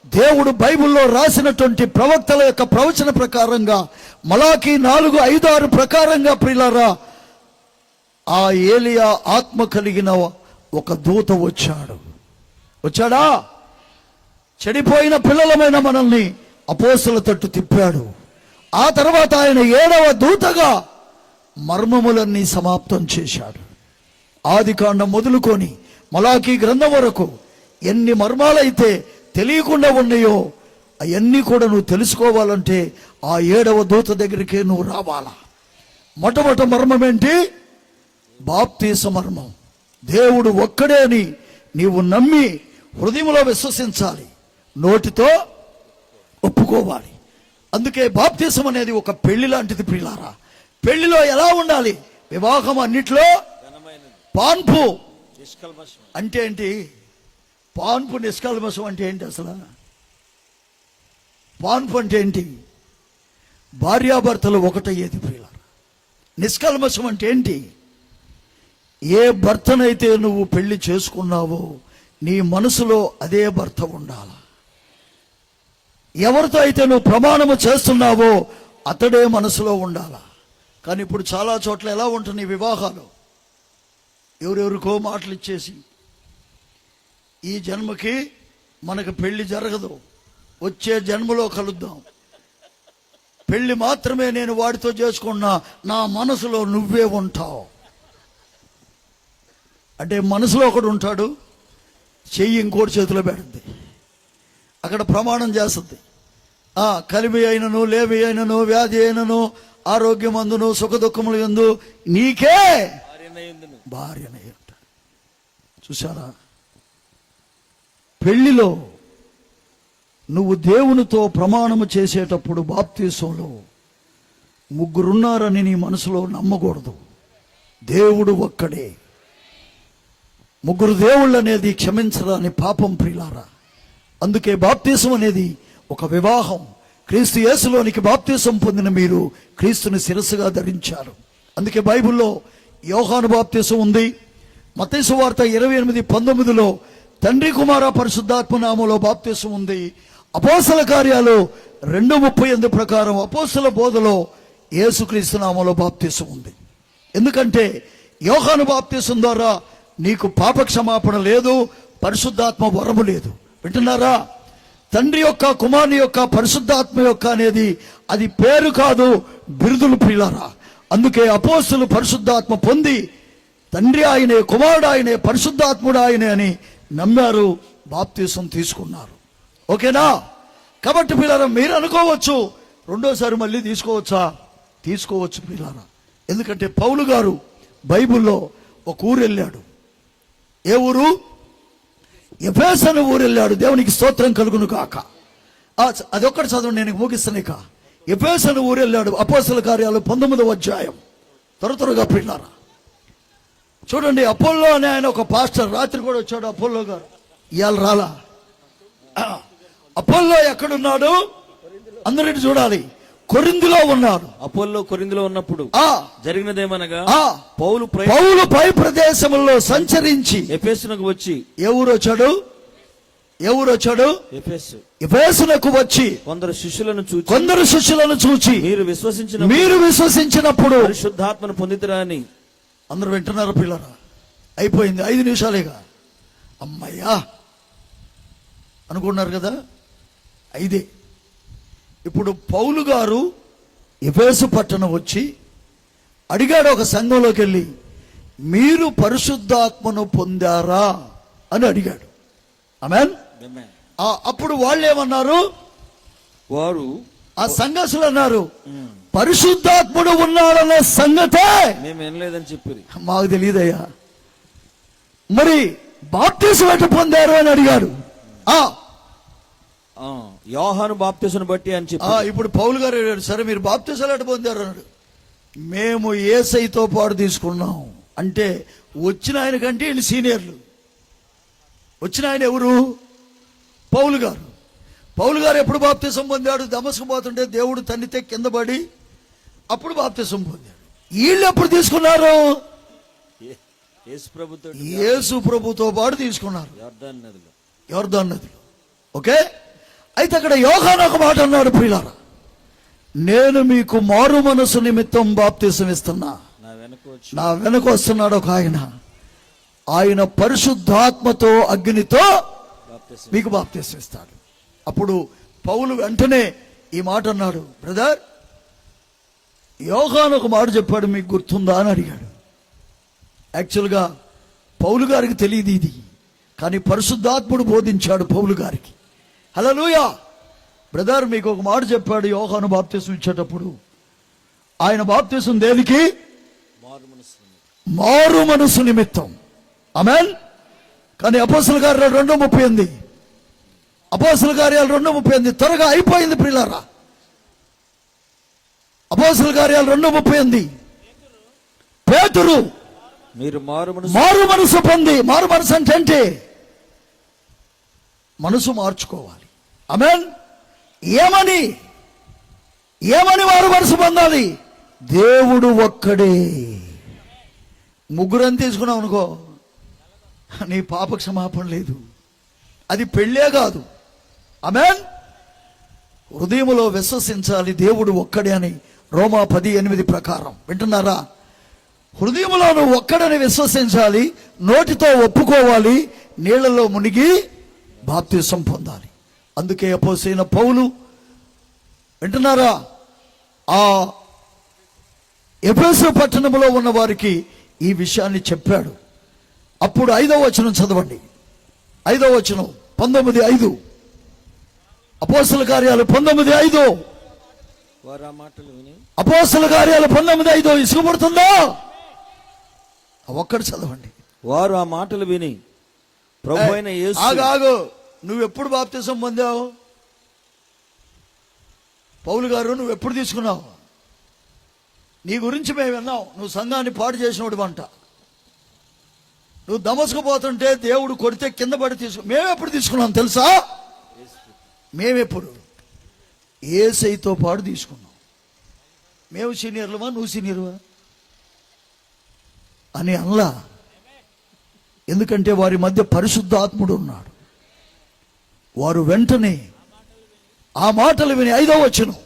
[SPEAKER 1] దేవుడు బైబిల్లో రాసినటువంటి ప్రవక్తల యొక్క ప్రవచన ప్రకారంగా మలాకీ 4:5-6 ప్రకారంగా ప్రియులారా, ఆ ఏలియా ఆత్మ కలిగిన ఒక దూత వచ్చాడా? చెడిపోయిన పిల్లలమైన మనల్ని అపోస్తల తట్టు తిప్పాడు. ఆ తర్వాత ఆయన 7వ దూతగా మర్మములన్నీ సమాప్తం చేశాడు. ఆదికాండం మొదలుకొని మలాకీ గ్రంథం వరకు ఎన్ని మర్మాలైతే తెలియకుండా ఉన్నాయో అవన్నీ కూడా నువ్వు తెలుసుకోవాలంటే ఆ 7వ దూత దగ్గరికే నువ్వు రావాలా. మొట్టమొదటి మర్మం ఏంటి? బాప్తీస మర్మం. దేవుడు ఒక్కడే అని నీవు నమ్మి హృదయంలో విశ్వసించాలి, నోటితో ఒప్పుకోవాలి. అందుకే బాప్తిసం అనేది ఒక పెళ్లి లాంటిది ప్రియులారా. పెళ్లిలో ఎలా ఉండాలి? వివాహం అన్నిట్లో పాన్పు అంటే ఏంటి? పాన్పు నిష్కల్మషం అంటే ఏంటి? అసలు పాన్పు అంటే ఏంటి? భార్యాభర్తలు ఒకటయ్యేది ప్రియులారా. నిష్కల్మషం అంటే ఏంటి? ఏ భర్తనైతే నువ్వు పెళ్లి చేసుకున్నావో నీ మనసులో అదే భర్త ఉండాల. ఎవరితో అయితే నువ్వు ప్రమాణము చేస్తున్నావో అతడే మనసులో ఉండాల. కానీ ఇప్పుడు చాలా చోట్ల ఎలా ఉంటుంది వివాహాలు? ఎవరెవరికో మాటలు ఇచ్చేసి, ఈ జన్మకి మనకు పెళ్లి జరగదు, వచ్చే జన్మలో కలుద్దాం, పెళ్లి మాత్రమే నేను వాడితో చేసుకున్నా, నా మనసులో నువ్వే ఉంటావు అంటే మనసులో ఒకడు ఉంటాడు, చెయ్యి ఇంకోటి చేతిలో పెడుతుంది, అక్కడ ప్రమాణం చేస్తుంది. కలిమి అయినను, లేవి అయినను, వ్యాధి అయినను, ఆరోగ్యం అందును, సుఖ దుఃఖములు ఎందు నీకే భార్యనే అంటాడు. చూసారా? పెళ్లిలో నువ్వు దేవునితో ప్రమాణము చేసేటప్పుడు బాప్తీసంలో ముగ్గురున్నారని నీ మనసులో నమ్మకూడదు. దేవుడు ఒక్కడే. ముగ్గురు దేవుళ్ళు అనేది క్షమించరాని పాపం ప్రియులారా. అందుకే బాప్తీసం అనేది ఒక వివాహం. క్రీస్తు యేసులోనికి బాప్తీసం పొందిన మీరు క్రీస్తుని శిరస్సుగా ధరించారు. అందుకే బైబిల్లో యోహాను బాప్తీసం ఉంది. మత్తయి సువార్త 28:19 తండ్రి కుమార పరిశుద్ధాత్మ నామములో బాప్తీసం ఉంది. అపోస్తల కార్యాలు 2:38 ప్రకారం అపోస్తల బోధలో యేసుక్రీస్తు నామములో బాప్తీసం ఉంది. ఎందుకంటే యోహాను బాప్తీసం ద్వారా నీకు పాప క్షమాపణ లేదు, పరిశుద్ధాత్మ వరము లేదు. వింటున్నారా? తండ్రి యొక్క, కుమారుని యొక్క, పరిశుద్ధాత్మ యొక్క అనేది అది పేరు కాదు, బిరుదులు ప్రియులారా. అందుకే అపోస్తలు పరిశుద్ధాత్మ పొంది తండ్రి ఆయనే, కుమారుడు ఆయనే, పరిశుద్ధాత్ముడు ఆయనే అని నమ్మారు, బాప్తీసం తీసుకున్నారు. ఓకేనా? కాబట్టి ప్రియులారా, మీరు అనుకోవచ్చు రెండోసారి మళ్ళీ తీసుకోవచ్చా? తీసుకోవచ్చు ప్రియులారా. ఎందుకంటే పౌలు గారు బైబిల్లో ఒక ఊరు వెళ్ళాడు. ఏ ఊరు? ఎఫెసు అనే ఊరు వెళ్ళాడు. దేవునికి స్తోత్రం కలుగును కాక. అదొక్కటి చదవండి, నేను ముగిస్తాను. ఇక ఎఫెసు అనే ఊరు వెళ్ళాడు. అపోస్తల కార్యాలు 19వ అధ్యాయం. త్వరగా ప్రియులారా చూడండి. అపోల్లో అనే ఆయన ఒక పాస్టర్, రాత్రి కూడా వచ్చాడు అపోల్లో గారు. ఇవాళ రాలా? అపోల్లో ఎక్కడున్నాడు? అందరిని చూడాలి. కొరింథీలో ఉన్నాడు.
[SPEAKER 2] అపోల్లో కొరింథీలో ఉన్నప్పుడు జరిగినదేమనగా, పౌలు
[SPEAKER 1] పై ప్రదేశముల్లో సంచరించి
[SPEAKER 2] ఎఫెసునకు వచ్చి,
[SPEAKER 1] ఏ ఊరు వచ్చాడు? ఎఫెసునకు వచ్చి కొందరు శిష్యులను చూచి మీరు విశ్వసించినప్పుడు
[SPEAKER 2] పరిశుద్ధాత్మను పొందితురా అని.
[SPEAKER 1] అందరూ వింటున్నారు పిల్లరా? అయిపోయింది, 5 నిమిషాలేగా. అమ్మయ్యా అనుకున్నారు కదా, 5. ఇప్పుడు పౌలు గారు ఎఫెసు పట్టణం వచ్చి అడిగాడు ఒక సంఘంలోకి వెళ్ళి, మీరు పరిశుద్ధాత్మను పొందారా అని అడిగాడు. ఆమేన్. అప్పుడు వాళ్ళు ఏమన్నారు?
[SPEAKER 2] వారు,
[SPEAKER 1] ఆ సంఘస్థులు అన్నారు, పరిశుద్ధాత్ముడు ఉన్నాడనే సంగతే
[SPEAKER 2] మేము వినలేదని చెప్పారు.
[SPEAKER 1] మాకు తెలియదయ్యా. మరి బాప్తిసం ఎట్లా పొందారు అని అడిగాడు.
[SPEAKER 2] యోహాను బాప్తిసం బట్టి అని చెప్పి.
[SPEAKER 1] ఇప్పుడు పౌలు గారు అడిగాడు, సరే మీరు బాప్తిసాలు ఎట్లా పొందారు అన్నాడు. మేము యేసయ్యతో పాటు తీసుకున్నాం అంటే వచ్చిన ఆయన కంటే వీళ్ళు సీనియర్లు. వచ్చిన ఆయన ఎవరు? పౌలు గారు. పౌలు గారు ఎప్పుడు బాప్తిసం పొందాడు? దమస్కు పోతుంటే దేవుడు తన్నితే కింద పడి అప్పుడు బాప్తిసం పొందాడు. వీళ్ళు ఎప్పుడు తీసుకున్నారు? యేసు ప్రభుతో పాటు తీసుకున్నారు, యోర్దాను నదిలో. ఓకే. అయితే అక్కడ యోహాను ఒక మాట అన్నాడు, ప్రియులారా, నేను మీకు మారు మనసు నిమిత్తం బాప్తిసం ఇస్తున్నా, నా వెనక వస్తున్నాడు ఒక ఆయన పరిశుద్ధాత్మతో అగ్నితో మీకు బాప్తిసం ఇస్తాడు. అప్పుడు పౌలు వెంటనే ఈ మాట అన్నాడు, బ్రదర్ యోహాను ఒక మాట చెప్పాడు, మీకు గుర్తుందా అని అడిగాడు. యాక్చువల్గా పౌలు గారికి తెలియదు ఇది, కానీ పరిశుద్ధాత్ముడు బోధించాడు పౌలు గారికి. హల్లెలూయా. బ్రదర్ మీకు ఒక మాట చెప్పాడు యోహాను బాప్తిసం ఇచ్చేటప్పుడు. ఆయన బాప్తిసం దేనికి? మారు మనసు నిమిత్తం. ఆమేన్. కానీ అపోస్తలుల కార్యాలు 2:38, అపోస్తలుల కార్యాలు 2:38 త్వరగా అయిపోయింది ప్రియులారా. అపోస్తలుల కార్యాలు 2:38 పేతురు
[SPEAKER 2] మీరు మారు
[SPEAKER 1] మనసు పొంది, మారు మనసు అంటే ఏంటి? మనసు మార్చుకోవాలి. ఆమేన్. ఏమని మారు మనసు పొందాలి? దేవుడు ఒక్కడే. ముగ్గురని తీసుకున్నావు అనుకో, నీ పాప క్షమాపణ లేదు. అది పెళ్ళే కాదు. ఆమేన్. హృదయములో విశ్వసించాలి దేవుడు ఒక్కడే అని రోమా 10:8 ప్రకారం. వింటున్నారా? హృదయములో నువ్వు ఒక్కడని విశ్వసించాలి, నోటితో ఒప్పుకోవాలి, నీళ్లలో మునిగి బాప్తిసం పొందాలి. అందుకే అపోస్తలుడైన పౌలు, వింటున్నారా, ఆ ఎఫెసు పట్టణంలో ఉన్న వారికి ఈ విషయాన్ని చెప్పాడు. అప్పుడు 5వ వచనం చదవండి. 5వ వచనం 19:5, అపోస్తలుల కార్యాలు 19:5.
[SPEAKER 2] వారు ఆ మాటలు విని,
[SPEAKER 1] అపోస్తలుల కార్యాలు 19:5 ఇసుగుపడుతుందా? ఒక్కడు చదవండి.
[SPEAKER 2] వారు ఆ మాటలు విని ప్రభు అయిన యేసు.
[SPEAKER 1] ఆగు, నువ్వు ఎప్పుడు బాప్తిసం పొందావు? పౌలు గారు, నువ్వు ఎప్పుడు తీసుకున్నావు? నీ గురించి మేము విన్నాం, నువ్వు సంఘాన్ని పాడు చేసినోడు అంట. నువ్వు దమస్కు పోతుంటే దేవుడు కొడితే కింద పడి మేమెప్పుడు తీసుకున్నాం తెలుసా? మేమెప్పుడు యేసయ్యతో పాటు తీసుకున్నాం. మేము సీనియర్లమా, నువ్వు సీనియర్వా అని అనలా. ఎందుకంటే వారి మధ్య పరిశుద్ధాత్ముడు ఉన్నాడు. వారు వెంటనే ఆ మాటలు విని, 5వ వచనం,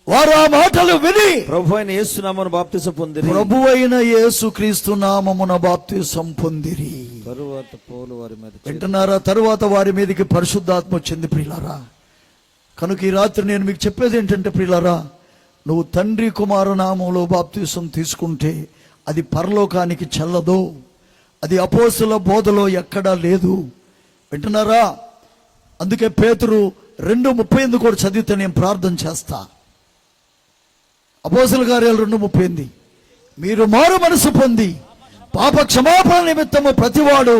[SPEAKER 1] వారు ఆ మాటలు విని
[SPEAKER 2] ప్రభు అయిన యేసు నామమున బాప్తిసం పొందిరి.
[SPEAKER 1] ప్రభు అయిన యేసు క్రీస్తు నామమున బాప్తిసం పొందిరి.
[SPEAKER 2] తరువాత పౌలు వారి మీద.
[SPEAKER 1] వింటున్నారా? తరువాత వారి మీదకి పరిశుద్ధాత్మ వచ్చింది ప్రియులారా. కనుక ఈ రాత్రి నేను మీకు చెప్పేది ఏంటంటే ప్రియులారా, నువ్వు తండ్రి కుమార నామంలో బాప్తిసం తీసుకుంటే అది పరలోకానికి చెల్లదు. అది అపోస్తలుల బోధలో ఎక్కడా లేదు. వింటున్నారా? అందుకే పేతురు 2:38 కూడా చదివితే నేను ప్రార్థన చేస్తా. అపోస్తలుల కార్యాలు 2:38, మీరు మారు మనసు పొంది పాప క్షమాపణ నిమిత్తము ప్రతివాడు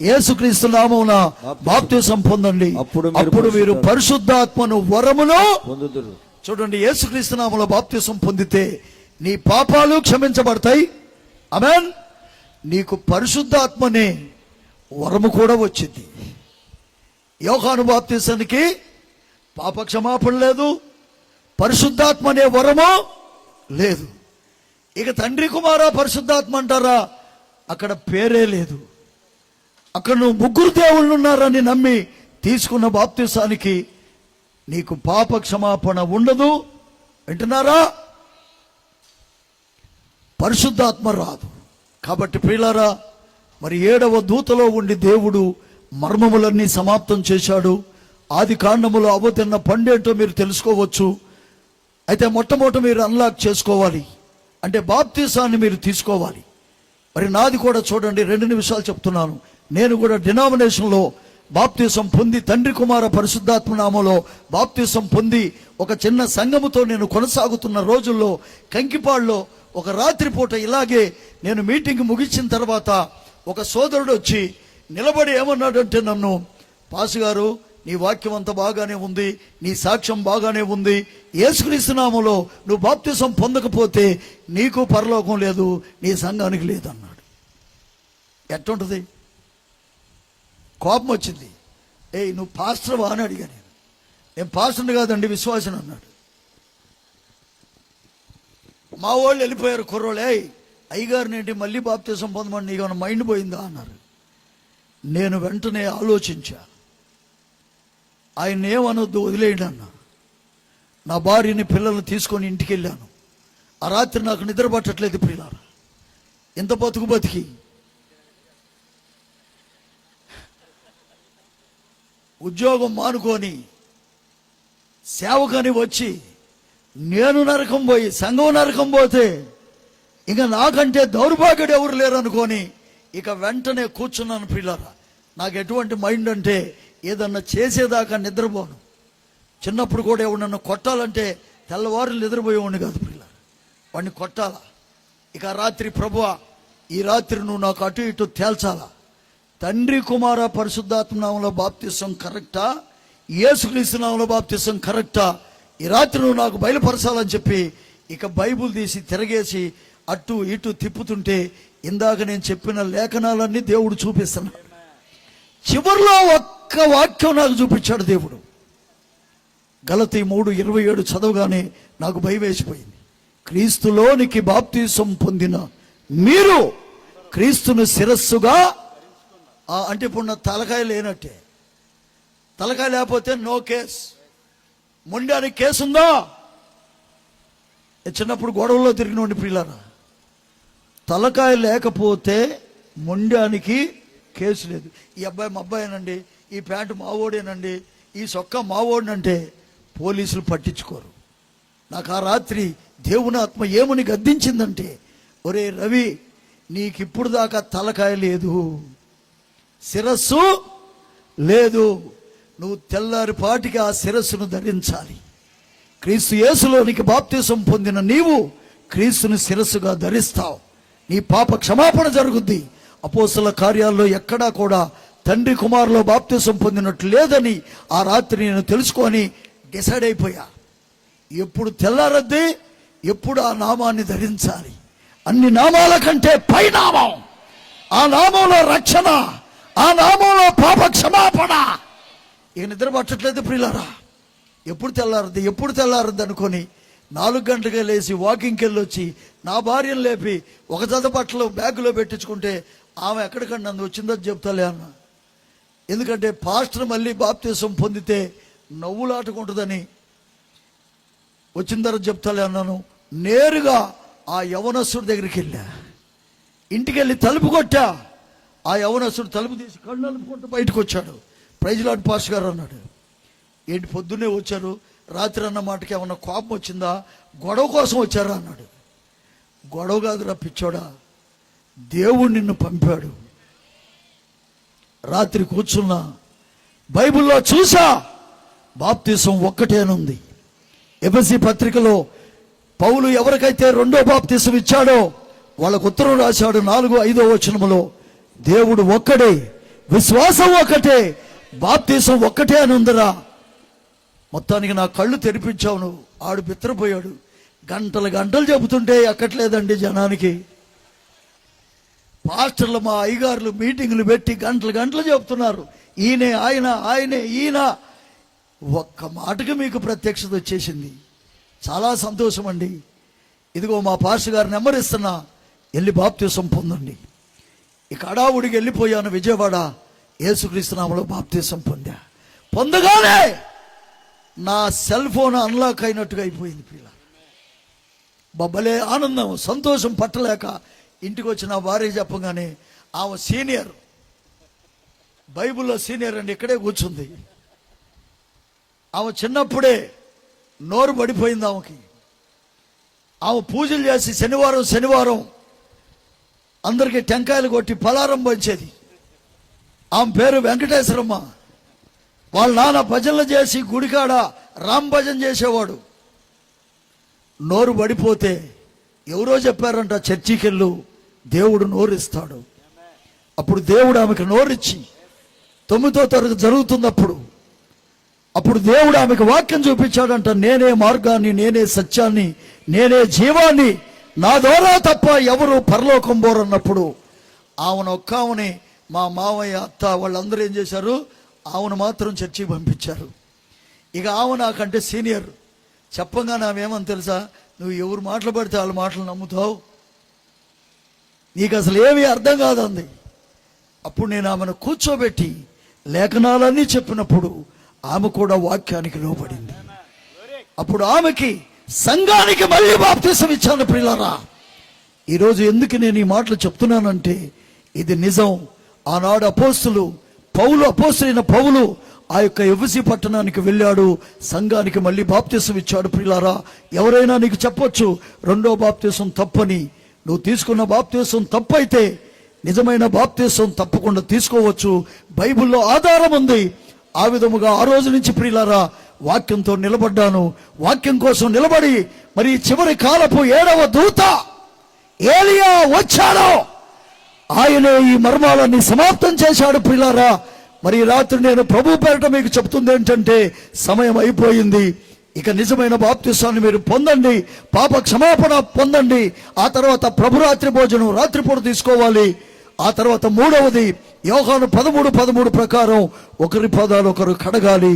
[SPEAKER 1] యేసుక్రీస్తు నామమున బాప్తిసం పొందండి, అప్పుడు మీరు పరిశుద్ధాత్మను వరమును
[SPEAKER 2] పొందుదురు.
[SPEAKER 1] చూడండి, యేసుక్రీస్తు నామములో బాప్తిసం పొందితే నీ పాపాలు క్షమించబడతాయి. ఆమేన్. నీకు పరిశుద్ధాత్మనే వరము కూడా వచ్చింది. యోహాను బాప్తిసానికి పాప క్షమాపణ లేదు, పరిశుద్ధాత్మ అనే వరము లేదు. ఇక తండ్రి కుమార పరిశుద్ధాత్మ అంటారా? అక్కడ పేరే లేదు. అక్కడ నువ్వు ముగ్గురు దేవుళ్ళు ఉన్నారని నమ్మి తీసుకున్న బాప్తిసానికి నీకు పాప క్షమాపణ ఉండదు. వింటున్నారా? పరిశుద్ధాత్మ రాదు. కాబట్టి ప్రియులారా, మరి 7వ దూతలో ఉండి దేవుడు మర్మములన్నీ సమాప్తం చేశాడు. ఆది కాండములో అవ్వతిన్న పండేంటో మీరు తెలుసుకోవచ్చు. అయితే మొట్టమొదట మీరు అన్లాక్ చేసుకోవాలి, అంటే బాప్తిసాన్ని మీరు తీసుకోవాలి. మరి నాది కూడా చూడండి, 2 నిమిషాలు చెప్తున్నాను. నేను కూడా డినామినేషన్లో బాప్తిసం పొంది తండ్రి కుమార పరిశుద్ధాత్మ నామములో బాప్తిసం పొంది ఒక చిన్న సంఘముతో నేను కొనసాగుతున్న రోజుల్లో కంకిపాడులో ఒక రాత్రిపూట ఇలాగే నేను మీటింగ్ ముగించిన తర్వాత ఒక సోదరుడు వచ్చి నిలబడి ఏమన్నాడంటే, నన్ను, పాసు గారు నీ వాక్యం అంతా బాగానే ఉంది, నీ సాక్ష్యం బాగానే ఉంది, యేసుక్రీస్తు నామములో నువ్వు బాప్తిసం పొందకపోతే నీకు పరలోకం లేదు, నీ సంఘానికి లేదు అన్నాడు. ఎట్టుంటుంది? కోపం వచ్చింది. నువ్వు పాస్టర్వా అని అడిగాను. నేను పాస్టర్ని కాదండి, విశ్వాసం అన్నాడు. మా వాళ్ళు వెళ్ళిపోయారు కుర్రోళ్ళు. అయ్యగారిని ఏంటి మళ్ళీ బాప్తిసం పొందమని నీకు ఏమైనా మైండ్ పోయిందా అన్నారు. నేను వెంటనే ఆలోచించా, ఆయన ఏమనొద్దు, వదిలేయండి అన్న. నా భార్యని పిల్లల్ని తీసుకొని ఇంటికి వెళ్ళాను. ఆ రాత్రి నాకు నిద్ర పట్టట్లేదు ప్రియులారా. ఇంత బతికి ఉద్యోగం మానుకొని సేవకని వచ్చి నేను నరకం పోయి సంఘం నరకం పోతే ఇక నాకంటే దౌర్భాగ్యుడు ఎవరు లేరు అనుకొని ఇక వెంటనే కూర్చున్నాను ప్రియులారా. నాకు ఎటువంటి మైండ్ అంటే ఏదన్నా చేసేదాకా నిద్రపోను. చిన్నప్పుడు కూడా ఎవడన్నా కొట్టాలంటే తెల్లవారు నిద్రపోయేవాడిని కాదు ప్రియులారా, వాడిని కొట్టాలా. ఇక రాత్రి ప్రభువా ఈ రాత్రి నువ్వు నాకు అటు ఇటు తేల్చాలా. తండ్రి కుమార పరిశుద్ధాత్మ నామములో బాప్తిసం కరెక్టా, యేసుక్రీస్తు నామములో బాప్తిసం కరెక్టా, ఈ రాత్రి నువ్వు నాకు బయలుపరచాలని చెప్పి ఇక బైబుల్ తీసి తిరగేసి అటు ఇటు తిప్పుతుంటే ఇందాక నేను చెప్పిన లేఖనాలన్నీ దేవుడు చూపిస్తున్నాడు. చివరిలో ఒక్క వాక్యం నాకు చూపించాడు దేవుడు. గలతీ 3:27 చదవగానే నాకు భయం వేసిపోయింది. క్రీస్తులోనికి బాప్తిసం పొందిన మీరు క్రీస్తును శిరస్సుగా, అంటే ఇప్పుడు నా తలకాయ లేనట్టే. తలకాయ లేకపోతే నో కేస్. మొండానికి కేసు ఉందా? చిన్నప్పుడు గొడవల్లో తిరిగినోండి పిల్లరా. తలకాయ లేకపోతే మొండానికి కేసు లేదు. ఈ అబ్బాయి మా అబ్బాయినండి, ఈ ప్యాంటు మావోడేనండి, ఈ సొక్కా మావోడినంటే పోలీసులు పట్టించుకోరు. నాకు ఆ రాత్రి దేవుని ఆత్మ ఏమని గద్దించిందంటే, ఒరే రవి, నీకిప్పుడు దాకా తలకాయ లేదు, శిరస్సు లేదు, నువ్వు తెల్లారిపాటికి ఆ శిరస్సును ధరించాలి. క్రీస్తు యేసులోనికి బాప్తిసం పొందిన నీవు క్రీస్తుని శిరస్సుగా ధరిస్తావు, నీ పాప క్షమాపణ జరుగుద్ది. అపోస్తల కార్యాల్లో ఎక్కడా కూడా తండ్రి కుమారులో బాప్తిసం పొందినట్లు లేదని ఆ రాత్రి నేను తెలుసుకొని డిసైడ్ అయిపోయా. ఎప్పుడు తెల్లారద్ది, ఎప్పుడు ఆ నామాన్ని ధరించాలి. అన్ని నామాల కంటే పై నామం, ఆ నామంలో రక్షణ, ఆ నామంలో పాప క్షమాపణ. ఇక నిద్ర పట్టట్లేదు ప్రియులారా. ఎప్పుడు తెల్లారద్ది అనుకొని 4 గంటలకే లేచి వాకింగ్కి వెళ్ళి వచ్చి నా భార్యను లేపి ఒక జత బట్టలు బ్యాగులో పెట్టించుకుంటే ఆమె ఎక్కడికండి నన్ను వచ్చిందో చెప్తాలే అన్న. ఎందుకంటే పాస్టర్ మళ్ళీ బాప్తిసం పొందితే నవ్వులాటుకుంటుందని వచ్చిన తర్వాత చెప్తాలే అన్నాను. నేరుగా ఆ యవనస్తుడి దగ్గరికి వెళ్ళా. ఇంటికి వెళ్ళి తలుపు కొట్టా. ఆ యవనస్తుడు తలుపు తీసి కళ్ళు అనుకుంటూ బయటకు వచ్చాడు. ప్రైజ్ లార్డ్ పాస్టర్ గారు అన్నాడు. ఏంటి పొద్దున్నే వచ్చారు, రాత్రి అన్న మాటకి ఏమన్నా కోపం వచ్చిందా, గొడవ కోసం వచ్చారా అన్నాడు. గొడవ కాదురా పిచ్చోడా, దేవుడు నిన్ను పంపాడు. రాత్రి కూర్చున్నా, బైబిల్లో చూసా, బాప్తిసం ఒక్కటేనుంది. ఎఫెసీ పత్రికలో పౌలు ఎవరికైతే 2వ బాప్తిసం ఇచ్చాడో వాళ్ళకు ఉత్తరం రాశాడు. 4-5 వచనములో దేవుడు ఒక్కడే, విశ్వాసం ఒక్కటే, బాప్తిసం ఒక్కటే అని ఉందిరా. మొత్తానికి నా కళ్ళు తెరిపించావు నువ్వు. ఆడు బిత్తరపోయాడు. గంటలు చెబుతుంటే ఎక్కట్లేదండి జనానికి. పాస్టర్లు మా అయ్యగారులు మీటింగులు పెట్టి గంటలు చెబుతున్నారు, ఈయనే ఆయన, ఆయనే ఈయన. ఒక్క మాటకి మీకు ప్రత్యక్షత వచ్చేసింది. చాలా సంతోషం అండి. ఇదిగో మా పాస్టర్ గారు నెంబర్ ఇస్తున్నా, వెళ్ళి బాప్తిసం పొందండి. ఇక అడావుడికి వెళ్ళిపోయాను విజయవాడ. యేసుక్రీస్తు నామములో బాప్తిసం పొందగానే నా సెల్ ఫోన్ అన్లాక్ అయినట్టుగా అయిపోయింది పిల్ల. బబ్బలే ఆనందం, సంతోషం పట్టలేక ఇంటికి వచ్చి నా భార్య చెప్పగానే, ఆమె సీనియర్, బైబిల్లో సీనియర్ అండి, ఇక్కడే కూర్చుంది. ఆమె చిన్నప్పుడే నోరు పడిపోయింది ఆమెకి. ఆమె పూజలు చేసి శనివారం అందరికీ టెంకాయలు కొట్టి పలారం పంచేది. ఆమె పేరు వెంకటేశ్వరమ్మ. వాళ్ళ నాన్న భజనలు చేసి గుడికాడ రామ్ భజన చేసేవాడు. నోరు పడిపోతే ఎవరో చెప్పారంట, చర్చికి వెళ్ళు, దేవుడు నోరిస్తాడు. అప్పుడు దేవుడు ఆమెకు నోరిచ్చి 9వ తరగతి జరుగుతున్నప్పుడు అప్పుడు దేవుడు ఆమెకు వాక్యం చూపించాడంట. నేనే మార్గాన్ని, నేనే సత్యాన్ని, నేనే జీవాన్ని, నా ద్వారా తప్ప ఎవరు పరలోకం పోరన్నప్పుడు ఆమెని మా మావయ్య, అత్త వాళ్ళందరూ ఏం చేశారు, ఆమెను మాత్రం చర్చికి పంపించారు. ఇక ఆమె నాకంటే సీనియర్. చెప్పంగానే ఆమె ఏమని తెలుసా, నువ్వు ఎవరు మాటలు పడితే వాళ్ళ మాటలు నమ్ముతావు, నీకు అసలు ఏమీ అర్థం కాదంది. అప్పుడు నేను ఆమెను కూర్చోబెట్టి లేఖనాలన్నీ చెప్పినప్పుడు ఆమె కూడా వాక్యానికి లోబడింది. అప్పుడు ఆమెకి సంఘానికి మళ్ళీ బాప్తిసం ఇచ్చాను. ప్రియులారా, ఈరోజు ఎందుకు నేను ఈ మాటలు చెప్తున్నానంటే ఇది నిజం. ఆనాడు అపోస్తలుడైన పౌలు ఆ యొక్క ఎఫెసీ పట్టణానికి వెళ్ళాడు, సంఘానికి మళ్ళీ బాప్తిసం ఇచ్చాడు. ప్రియులారా, ఎవరైనా నీకు చెప్పొచ్చు 2వ బాప్తిసం తప్పని. నువ్వు తీసుకున్న బాప్తిసం తప్పైతే నిజమైన బాప్తిసం తప్పకుండా తీసుకోవచ్చు. బైబిల్లో ఆధారం ఉంది. ఆ విధముగా ఆ రోజు నుంచి ప్రియులారా వాక్యంతో నిలబడ్డాను. వాక్యం కోసం నిలబడి మరి చివరి కాలపు 7వ దూత ఏలియా వచ్చాడో ఆయనే ఈ మర్మాలన్నీ సమాప్తం చేశాడు ప్రియులారా. మరి ఈ రాత్రి నేను ప్రభు పేరట మీకు చెప్తుంది ఏంటంటే, సమయం అయిపోయింది. ఇక నిజమైన బాప్తిసాన్ని మీరు పొందండి, పాప క్షమాపణ పొందండి. ఆ తర్వాత ప్రభు రాత్రి భోజనం రాత్రిపూట తీసుకోవాలి. ఆ తర్వాత మూడవది యోహాను 13:13 ప్రకారం ఒకరి పాదాలు ఒకరు కడగాలి.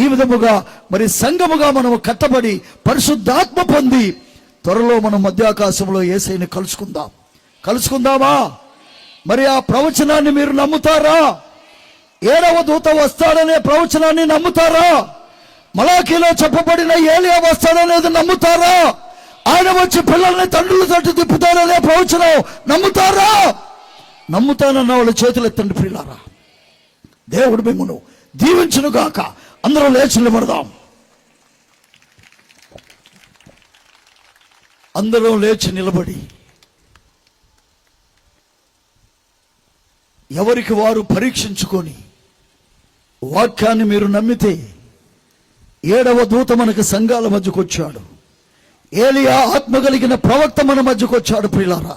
[SPEAKER 1] ఈ విధముగా మరి సంఘముగా మనము కట్టబడి పరిశుద్ధాత్మ పొంది త్వరలో మనం మధ్యాకాశంలో యేసయ్యని కలుసుకుందామా? మరి ఆ ప్రవచనాన్ని మీరు నమ్ముతారా? 7వ దూత వస్తాడనే ప్రవచనాన్ని నమ్ముతారా? మలాకీలో చెప్పబడిన ఏలియా వస్తాడనేది నమ్ముతారా? ఆయన వచ్చి పిల్లల్ని తండ్రుల తట్టు తిప్పుతాడనే ప్రవచనం నమ్ముతారా? నమ్ముతానన్న వాళ్ళు చేతులు ఎత్తండి ప్రియులారా. దేవుడు మిమ్మును దీవించును గాక. అందరూ లేచి నిలబడదాం. అందరూ లేచి నిలబడి ఎవరికి వారు పరీక్షించుకొని వాక్యాన్ని మీరు నమ్మితే 7వ దూత మనకు సంఘాల మధ్యకు వచ్చాడు. ఏలియా ఆత్మ కలిగిన ప్రవక్త మన మధ్యకు వచ్చాడు ప్రియులారా.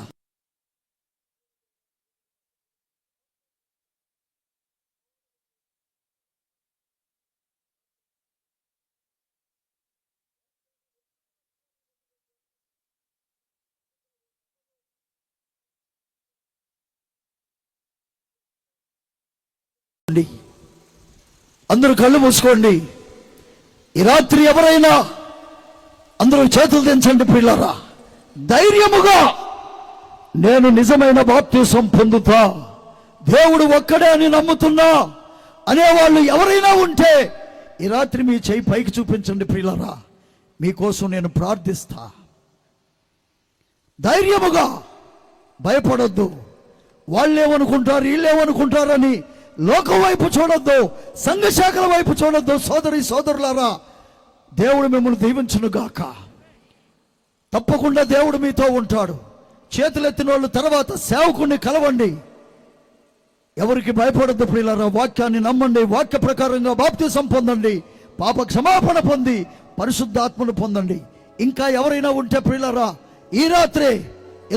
[SPEAKER 1] అందరూ కళ్ళు మూసుకోండి. ఈ రాత్రి ఎవరైనా అందరూ చేతులు దించండి ప్రియులారా. ధైర్యముగా నేను నిజమైన బాప్తిసం పొందుతా, దేవుడు ఒక్కడే అని నమ్ముతున్నా అనేవాళ్ళు ఎవరైనా ఉంటే ఈ రాత్రి మీ చేయి పైకి చూపించండి ప్రియులారా. మీకోసం నేను ప్రార్థిస్తా. ధైర్యముగా భయపడొద్దు. వాళ్ళేమనుకుంటారు వీళ్ళేమనుకుంటారని లోకం వైపు చూడొద్దు, సంఘ శాఖల వైపు చూడొద్దు. సోదరులారా, దేవుడు మిమ్మల్ని దీవించును గాక. తప్పకుండా దేవుడు మీతో ఉంటాడు. చేతులెత్తిన వాళ్ళు తర్వాత సేవకుడిని కలవండి. ఎవరికి భయపడొద్దు ప్రియులారా. వాక్యాన్ని నమ్మండి, వాక్య ప్రకారంగా బాప్తిసం పొందండి, పాప క్షమాపణ పొంది పరిశుద్ధాత్మను పొందండి. ఇంకా ఎవరైనా ఉంటే ప్రియులారా ఈ రాత్రే,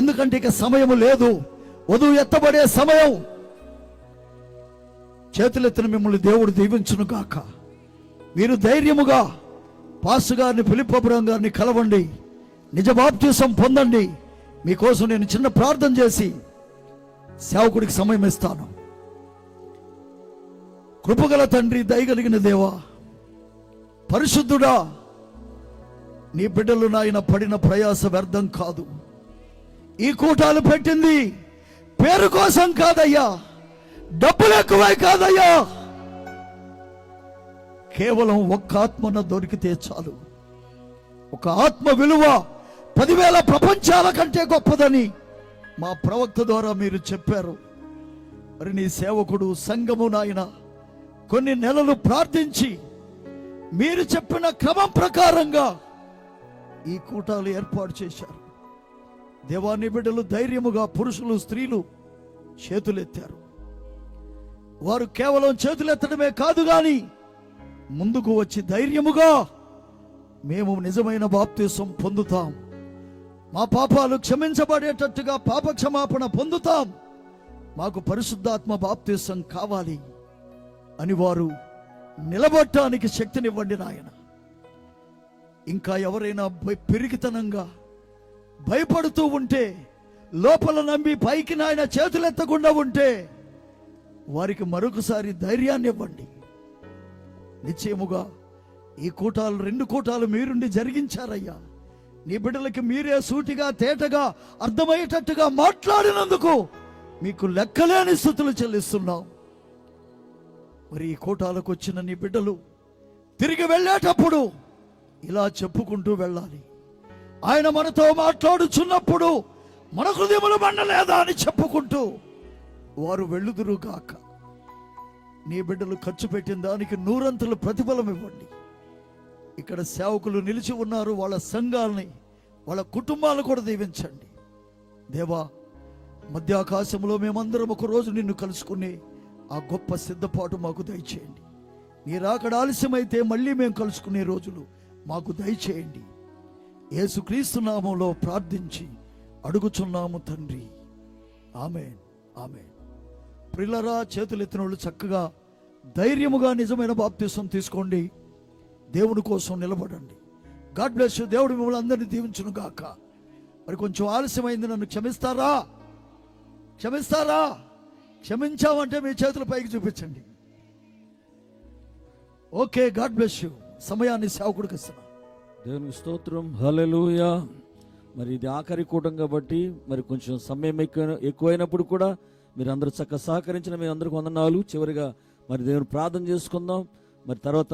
[SPEAKER 1] ఎందుకంటే ఇక సమయం లేదు, వధువు ఎత్తబడే సమయం. చేతులెత్తిన మిమ్మల్ని దేవుడు దీవించును గాక. మీరు ధైర్యముగా పాస్ గారిని ఫిలిప్ అబ్రహాం గారిని కలవండి, నిజ బాప్తిసం పొందండి. మీకోసం నేను చిన్న ప్రార్థన చేసి సేవకుడికి సమయం ఇస్తాను. కృపగల తండ్రి, దయగలిగిన దేవా, పరిశుద్ధుడా, నీ బిడ్డలు నాయన పడిన ప్రయాస వ్యర్థం కాదు. ఈ కూటాలు పెట్టింది పేరు కోసం కాదయ్యా, డబ్బులు ఎక్కువై కాదయ్యా, కేవలం ఒక్క ఆత్మన దొరికితే చాలు. ఒక ఆత్మ విలువ 10,000 ప్రపంచాల కంటే గొప్పదని మా ప్రవక్త ద్వారా మీరు చెప్పారు. మరి నీ సేవకుడు సంఘము నాయన కొన్ని నెలలు ప్రార్థించి మీరు చెప్పిన క్రమం ప్రకారంగా ఈ కూటాలు ఏర్పాటు చేశారు. దేవాన్ని బిడ్డలు ధైర్యముగా పురుషులు స్త్రీలు చేతులెత్తారు. వారు కేవలం చేతులెత్తడమే కాదు గాని ముందుకు వచ్చి ధైర్యముగా మేము నిజమైన బాప్తిసం పొందుతాం, మా పాపాలు క్షమించబడేటట్టుగా పాప క్షమాపణ పొందుతాం, మాకు పరిశుద్ధాత్మ బాప్తిసం కావాలి అని వారు నిలబడటానికి శక్తినివ్వండి నాయన. ఇంకా ఎవరైనా పెరిగితనంగా భయపడుతూ ఉంటే, లోపల నమ్మి పైకి నాయన చేతులెత్తకుండా ఉంటే వారికి మరొకసారి ధైర్యాన్ని ఇవ్వండి. నిశ్చయముగా ఈ కూటాలు 2 కూటాలు మీరుండి జరిగించారయ్యా. నీ బిడ్డలకి మీరే సూటిగా తేటగా అర్థమయ్యేటట్టుగా మాట్లాడినందుకు మీకు లెక్కలేని స్తుతులు చెల్లిస్తున్నాం. మరి ఈ కూటాలకు వచ్చిన నీ బిడ్డలు తిరిగి వెళ్ళేటప్పుడు ఇలా చెప్పుకుంటూ వెళ్ళాలి. ఆయన మనతో మాట్లాడుచున్నప్పుడు మన హృదయములు మండలేదా అని చెప్పుకుంటూ వారు వెళ్ళుదురు గాక. నీ బిడ్డలు ఖర్చు పెట్టిన దానికి 100 ప్రతిఫలం ఇవ్వండి. ఇక్కడ సేవకులు నిలిచి ఉన్నారు, వాళ్ళ సంఘాలని వాళ్ళ కుటుంబాలను కూడా దీవించండి. దేవా, మధ్యాకాశంలో మేమందరం ఒక రోజు నిన్ను కలుసుకుని ఆ గొప్ప సిద్ధపాటు మాకు దయచేయండి. నీ రాకడ ఆలస్యమైతే మళ్ళీ మేము కలుసుకునే రోజులు మాకు దయచేయండి. యేసుక్రీస్తు నామములో ప్రార్థించి అడుగుచున్నాము తండ్రి, ఆమేన్. ఆమేన్. ప్రియులారా, చేతులెత్తిన వాళ్ళు చక్కగా ధైర్యముగా నిజమైన బాప్తిసం తీసుకోండి. దేవుని కోసం నిలబడండి. God bless you. దేవుడు మిమ్మల్ని అందరినీ దీవించును గాక. మరి కొంచెం ఆలస్యమైంది, నన్ను క్షమిస్తారా? క్షమించామంటే మీ చేతుల పైకి చూపించండి. Okay, God bless you. సమయాన్ని సేవకుడికి ఇస్తున్నా.
[SPEAKER 2] దేవునికి స్తోత్రం. హల్లెలూయా. మరి ఇది ఆఖరి కూటం కాబట్టి మరి కొంచెం సమయం ఎక్కువైనప్పుడు కూడా మీరు అందరూ చక్కగా సహకరించిన మీ అందరికి వందనాలు. చివరిగా మరి దేవుని ప్రార్థన చేసుకుందాం. మరి తర్వాత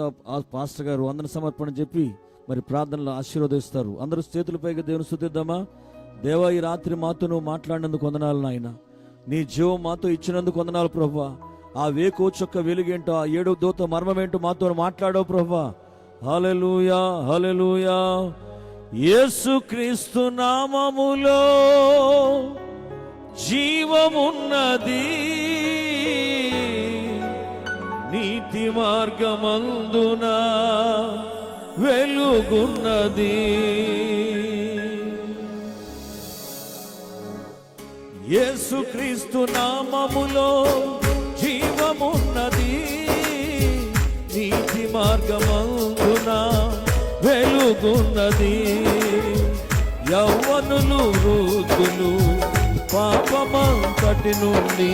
[SPEAKER 2] పాస్టర్ గారు వందన సమర్పణ చెప్పి మరి ప్రార్థనలో ఆశీర్వదిస్తారు. అందరూ చేతులపైగా దేవుని స్తుతిద్దామా? దేవా, ఈ రాత్రి మాతో నువ్వు మాట్లాడినందుకు వందనాలు నాయన. నీ జీవం మాతో ఇచ్చినందుకు వందనాలు ప్రభువా. ఆ వేకో చొక్క వెలుగేంటో, ఆ 7వ దూత మర్మమేంటో మాతో మాట్లాడవు ప్రభువా. హల్లెలూయా, హల్లెలూయా. యేసుక్రీస్తు నామములో జీవమున్నది, నీతి మార్గమందున వెలుగున్నది. యేసుక్రీస్తు నామములో జీవమున్నది, నీతి మార్గమందున వెలుగున్నది. యవ్వనులు వృద్ధులు పాపమంతటి నుండి,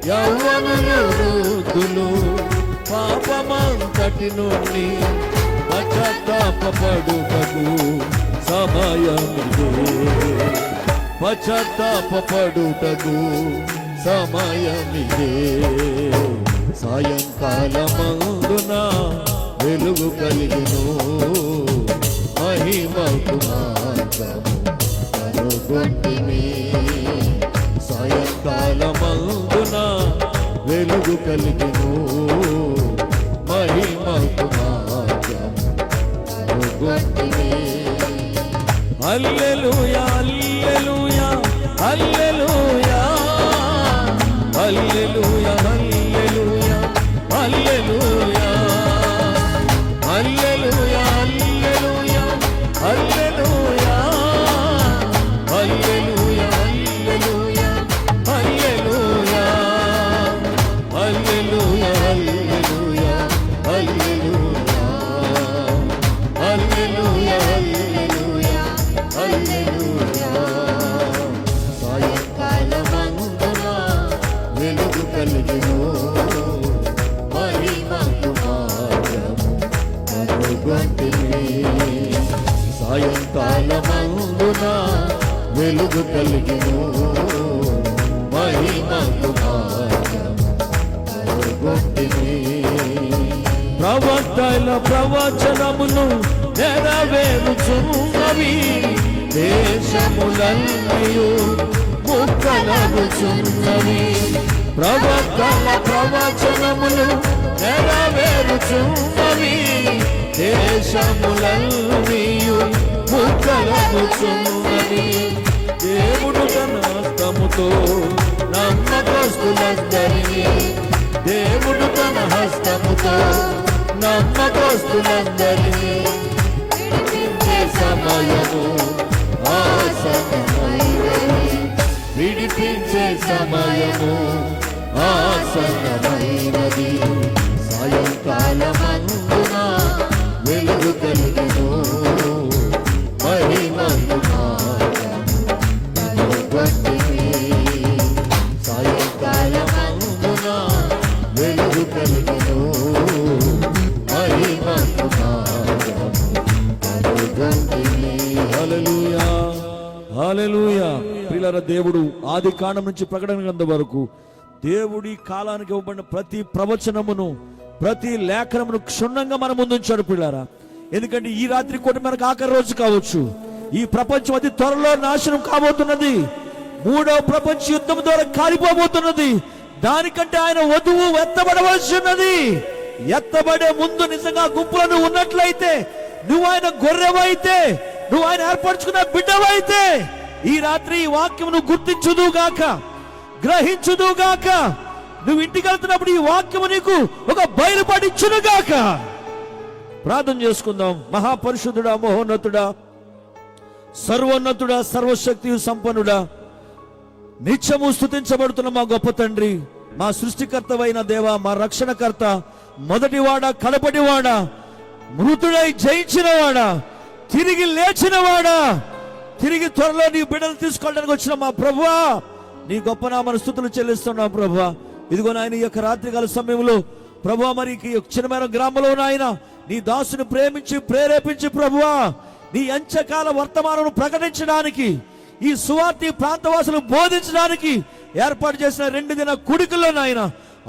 [SPEAKER 2] యవ్వనులు వృద్ధులు పాపమంతటి నుండి పశ్చాత్తాపపడుటకు సమయమిదే, పశ్చాత్తాపపడుటకు సమయమిదే. సాయంకాలమందున వెలుగు కలిగిను, మహిమకు మార్గము కనుగొంటిని. సాయంకాలమందున వెలుగు కలిగిను, మహిమకు మార్గము కనుగొంటిని. హల్లెలూయా, హల్లెలూయా, హల్లెలూయా, హల్లెలూయా, హల్లెలూయా, హల్లెలూయా, హల్లెలూయా, హల్లెలూయా, హల్లెలూయా, హల్లెలూయా, హల్లెలూయా, హల్లెలూయా, హల్లెలూయా, హల్లెలూయా, హల్లెలూయా, హల్లెలూయా. సాయంకాలమందున వెలుగు కలిగిను, మహిమకు మార్గము కనుగొంటిని. సాయంకాలమందున వెలుగు కలిగిను, మహిమకు మార్గము కనుగొంటిని. ప్రవక్తల ప్రవచనములు నెరవేరుచున్నవి, దేశములన్నయు ముక్కలగుచున్నవి. ప్రవక్తల ప్రవచనములు నెరవేరుచున్నవి, దేశములన్నయు ముక్కలగుచున్నవి. దేవుడు తన హస్తముతో నమ్మకస్తులందరినీ, దేవుడు తన హస్తముతో నమ్మకస్తులందరినీ విడిపించే సమయము ఆసన్నమైనది, విడిపించే సమయము ఆసన్నమైనది. సాయంకాలమందున వెలుగు కలిగిను, మహిమకు మార్గము కనుగొంటిని. సాయంకాలమందున వెలుగు కలిగిను, మహిమకు మార్గము కనుగొంటిని. హల్లెలూయా, హల్లెలూయా. ప్రియులారా, దేవుడు ఆది కాండం నుంచి ప్రకటన గ్రంథం వరకు దేవుడి కాలానికి ఇవ్వబడిన ప్రతి ప్రవచనమును, ప్రతి లేఖనమును క్షుణ్ణంగా మన ముందుంచాడు పిల్లారా. ఎందుకంటే ఈ రాత్రి కూడా మనకు ఆఖరి రోజు కావచ్చు. ఈ ప్రపంచం అతి త్వరలో నాశనం కాబోతున్నది. 3వ ప్రపంచ యుద్ధం ద్వారా కాలిపోబోతున్నది. దానికంటే ఆయన వధువు ఎత్తబడవలసి ఉన్నది. ఎత్తబడే ముందు నిజంగా గుంపులను ఉన్నట్లయితే, నువ్వు ఆయన గొర్రెవైతే, నువ్వు ఆయన ఏర్పరచుకున్న బిడ్డవైతే, ఈ రాత్రి ఈ వాక్యం నువ్వు గుర్తించుదుగాక, గ్రహించుదుగాక. నువ్వు ఇంటికి వెళ్తున్నప్పుడు ఈ వాక్యము నీకు ఒక బయలుపడిచ్చునుగాక. ప్రార్థన చేసుకుందాం. మహాపరిశుద్ధుడా, మహోన్నతుడా, సర్వోన్నతుడా, సర్వశక్తి సంపన్నుడా, నిత్యము స్తుతించబడుతున్న మా గొప్ప తండ్రి, మా సృష్టికర్తవైన దేవ, మా రక్షణకర్త, మొదటివాడా కడపటివాడా, మృతుడై జయించినవాడా, తిరిగి లేచినవాడా, తిరిగి త్వరలో నీ బిడ్డలు తీసుకోవడానికి వచ్చిన మా ప్రభువా, నీ గొప్ప నామన స్తుతులు చెల్లిస్తున్నాం ప్రభువా. ఇదిగో నాయన, ఈ యొక్క రాత్రికాల సమయంలో ప్రభువా, మరి ఈ చిన్నమైన గ్రామంలో నాయన నీ దాసుని ప్రేమించి ప్రేరేపించి ప్రభువా, నీ అంత్యకాల వర్తమానం ప్రకటించడానికి, ఈ సువార్త ప్రాంతవాసులు బోధించడానికి ఏర్పాటు చేసిన 2 దిన కూడికల్లో నాయన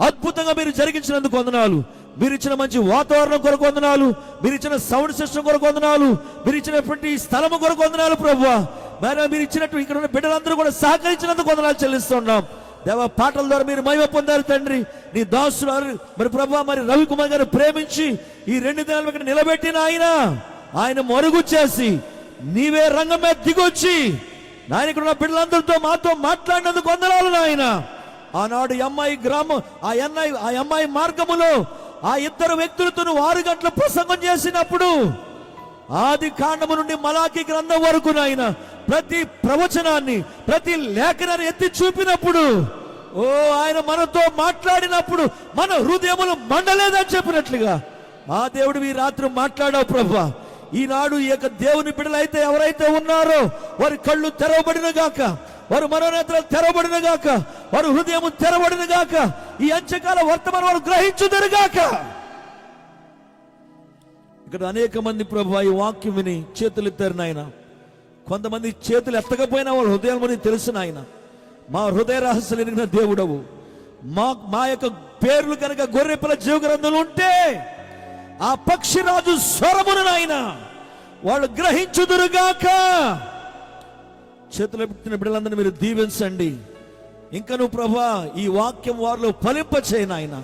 [SPEAKER 2] అద్భుతంగా మీరు జరిగించినందుకు వందనాలు. మీరు ఇచ్చిన మంచి వాతావరణం కొరకు వందనాలు, మీరు ఇచ్చిన సౌండ్ సిస్టమ్ కొరకు వందనాలు, మీరు ఇచ్చినటువంటి స్థలము కొరకు వందనాలు ప్రభువా. మరి మీరు ఇచ్చినట్టు ఇక్కడ ఉన్న బిడ్డలందరూ కూడా సహకరించినందుకు వందనాలు చెల్లిస్తున్నాం దేవ. పాటల ద్వారా మీరు మహిమ పొందారు తండ్రి. నీ దాసులు మరి ప్రభువా, మరి రవికుమార్ గారు ప్రేమించి ఈ 2 దినాలు ఇక్కడ నిలబెట్టిన ఆయన మరుగు చేసి నీవే రంగం మీద దిగొచ్చి నాయన ఇక్కడ ఉన్న బిడ్డలందరితో మాతో మాట్లాడినందుకు వందనాలు నాయన. ఆనాడు అమ్మాయి గ్రామం, ఆ అమ్మాయి మార్గములో ఆ 2 వ్యక్తులతో 6 గంటల ప్రసంగం చేసినప్పుడు, ఆది కాండము నుండి మలాకి గ్రంథం వరకు నాయన ప్రతి ప్రవచనాన్ని, ప్రతి లేఖనాన్ని ఎత్తి చూపినప్పుడు, ఓ ఆయన మనతో మాట్లాడినప్పుడు మన హృదయములు మండలేదని చెప్పినట్లుగా మా దేవుడు ఈ రాత్రి మాట్లాడావు ప్రభువా. ఈనాడు ఈ యొక్క దేవుని బిడ్డలైతే ఎవరైతే ఉన్నారో వారి కళ్ళు తెరవబడిన గాక, వారు మనోనేత్రాలు తెరవబడిన గాక, వారు హృదయము తెరవబడిన గాక, ఈ అంత్యకాల వర్తమానం వారు గ్రహించుదరుగాక. ఇక్కడ అనేక మంది ప్రభువా ఈ వాక్యం విని చేతులు ఎత్తారు నాయన. కొంతమంది చేతులు ఎత్తకపోయినా వాళ్ళ హృదయాలు తెలుసు నాయన. మా హృదయ రహస్యాలు ఎరిగిన దేవుడవు. మా యొక్క పేర్లు కనుక గొర్రెపిల్ల జీవ గ్రంథంలో ఉంటే ఆ పక్షిరాజు స్వరమును నాయన వాళ్ళు గ్రహించుదురుగాక. చేతులు పెట్టిన బిడ్డలందరినీ మీరు దీవించండి. ఇంకా నువ్వు ప్రభువా ఈ వాక్యం వారిలో ఫలింపచేయి నాయన.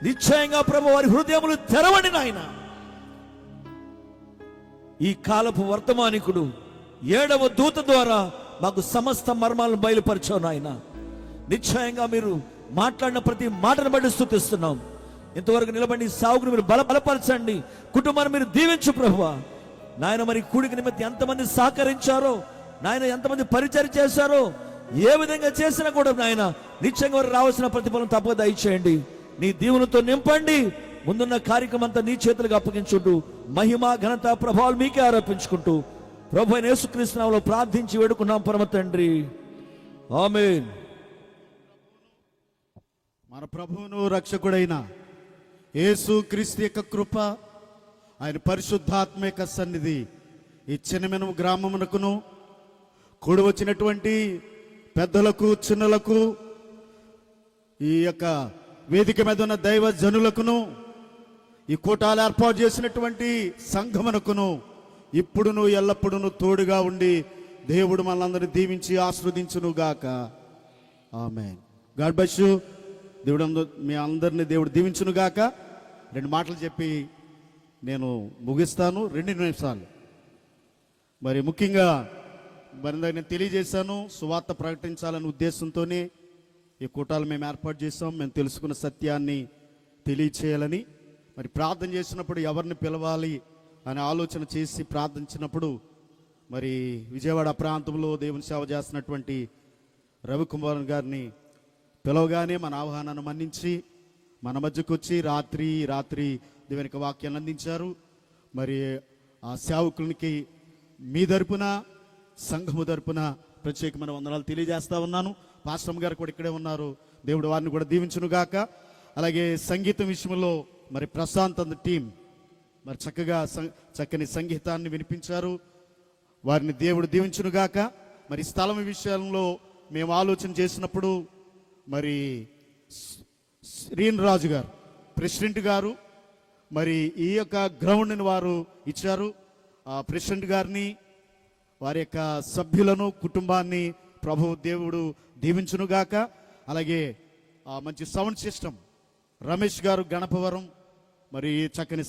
[SPEAKER 2] నిశ్చయంగా ప్రభు వారి హృదయములు తెరవండి నాయన. ఈ కాలపు వర్తమానికుడు 7వ దూత ద్వారా మాకు సమస్త మర్మాలను బయలుపరిచావు నాయన. నిశ్చయంగా మీరు మాట్లాడిన ప్రతి మాటను బట్టి స్తుతిస్తున్నాం. ఇంతవరకు నిలబడి సాగును మీరు బలపరచండి. కుటుంబాన్ని మీరు దీవించు ప్రభువా నాయన. మరి కూడిక నిమిత్తం ఎంతమంది సహకరించారో నాయన, ఎంతమంది పరిచయం చేశారో, ఏ విధంగా చేసినా కూడా నాయన నిశ్చయంగా వారు రావాల్సిన ప్రతిఫలం తప్పక దయచేయండి. నీ దీవులతో నింపండి. ముందున్న కార్యక్రమం అంతా నీ చేతులకు అప్పగించుకుంటూ మహిమ ఘనత ప్రభావాలు మీకే ఆరోపించుకుంటూ ప్రభు అయిన యేసుక్రీస్తు నామములో ప్రార్థించి వేడుకున్నాం పరమ తండ్రి, ఆమేన్.
[SPEAKER 3] మన ప్రభువును రక్షకుడైన యేసు క్రీస్తు యొక్క కృప, ఆయన పరిశుద్ధాత్మ యొక్క సన్నిధి ఈ చిన్నమెను గ్రామమునకును కూడి వచ్చినటువంటి పెద్దలకు చిన్నలకు, ఈ యొక్క వేదిక మీద ఉన్న దైవ జనులకును, ఈ కూటాలు ఏర్పాటు చేసినటువంటి సంఘమునకును ఇప్పుడును ఎల్లప్పుడూ తోడుగా ఉండి దేవుడు మనల్ని దీవించి ఆశీర్వదించును గాక. ఆమేన్. God bless you. దేవుడు మీ అందరినీ దేవుడు దీవించును గాక. 2 మాటలు చెప్పి నేను ముగిస్తాను. 2 నిమిషాలు. మరి ముఖ్యంగా నేను తెలియజేశాను, సువార్త ప్రకటించాలనే ఉద్దేశంతోనే ఈ కూటాలు మేము ఏర్పాటు చేసాం. మేము తెలుసుకున్న సత్యాన్ని తెలియచేయాలని. మరి ప్రార్థన చేసినప్పుడు ఎవరిని పిలవాలి అని ఆలోచన చేసి ప్రార్థించినప్పుడు, మరి విజయవాడ ప్రాంతంలో దేవుని సేవ చేస్తున్నటువంటి రవికుమార్ గారిని పిలవగానే మన ఆహ్వానాన్ని మన్నించి మన మధ్యకు వచ్చి రాత్రి దేవునికి వాక్యాన్ని అందించారు. మరి ఆ సేవకునికి మీ తరపున, సంఘము తరపున ప్రత్యేకమైన వందనాలు తెలియజేస్తా ఉన్నాను. పాస్టర్ గారు కూడా ఇక్కడే ఉన్నారు. దేవుడు వారిని కూడా దీవించును గాక. అలాగే సంగీతం విషయంలో మరి ప్రశాంత్ అండ్ టీం మరి చక్కని సంగీతాన్ని వినిపించారు. వారిని దేవుడు దీవించును గాక. మరి స్థలం విషయంలో మేము ఆలోచన చేసినప్పుడు మరి శ్రీన్ రాజు గారు ప్రెసిడెంట్ గారు మరి ఈ యొక్క గ్రౌండ్ని వారు ఇచ్చారు. ఆ ప్రెసిడెంట్ గారిని, వారి యొక్క సభ్యులను, కుటుంబాన్ని ప్రభు దేవుడు దీవించునుగాక. అలాగే మంచి సౌండ్ సిస్టమ్ రమేష్ గారు గణపవరం మరి చక్కని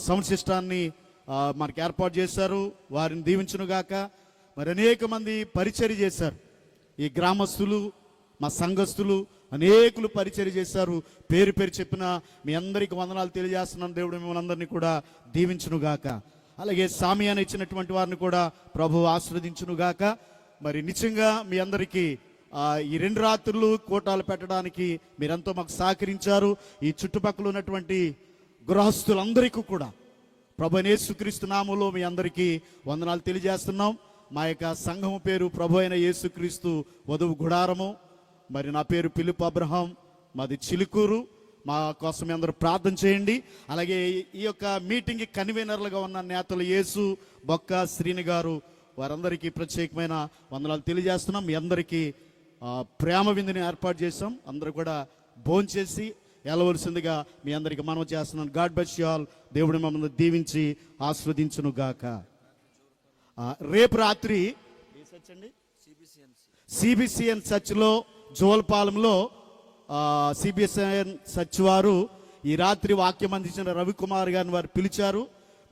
[SPEAKER 3] సౌండ్ సిస్టాన్ని మనకి ఏర్పాటు చేశారు. వారిని దీవించునుగాక. మరి అనేక మంది పరిచర్య చేశారు. ఈ గ్రామస్తులు, మా సంఘస్థులు అనేకులు పరిచర్య చేశారు. పేరు చెప్పిన మీ అందరికీ వందనాలు తెలియజేస్తున్నాను. దేవుడు మిమ్మల్ని అందరినీ కూడా దీవించునుగాక. అలాగే సామ్యాన్ని ఇచ్చినటువంటి వారిని కూడా ప్రభు ఆశీర్వదించునుగాక. మరి నిజంగా మీ అందరికీ ఈ 2 రాత్రులు కూటాలు పెట్టడానికి మీరెంతో మాకు సహకరించారు. ఈ చుట్టుపక్కల ఉన్నటువంటి గృహస్థులందరికీ కూడా ప్రభు అయిన యేసుక్రీస్తు నామములో మీ అందరికీ వందనాలు తెలియజేస్తున్నాం. మా యొక్క సంఘం పేరు ప్రభు అయిన యేసుక్రీస్తు వధువు గుడారము. మరి నా పేరు పిలుపు అబ్రహాం, మాది చిలుకూరు. మా కోసం మీ అందరూ ప్రార్థన చేయండి. అలాగే ఈ యొక్క మీటింగ్కి కన్వీనర్లుగా ఉన్న నేతలు యేసు, బొక్క, శ్రీని గారు, వారందరికీ ప్రత్యేకమైన వందనాలు తెలియజేస్తున్నాం. మీ అందరికీ ప్రేమ విందుని ఏర్పాటు చేసాం. అందరూ కూడా భోంచేసి వెళ్ళవలసిందిగా మీ అందరికీ మనవి చేస్తున్నాను. God bless you all. దేవుడు మమ్మల్ని దీవించి ఆస్వాదించును గాక. రేపు రాత్రి సిబిసిఎన్ చర్చ్లో జోల్పాలెంలో సిబిసిఎన్ చర్చ్ వారు ఈ రాత్రి వాక్యం అందించిన రవికుమార్ గారిని వారు పిలిచారు.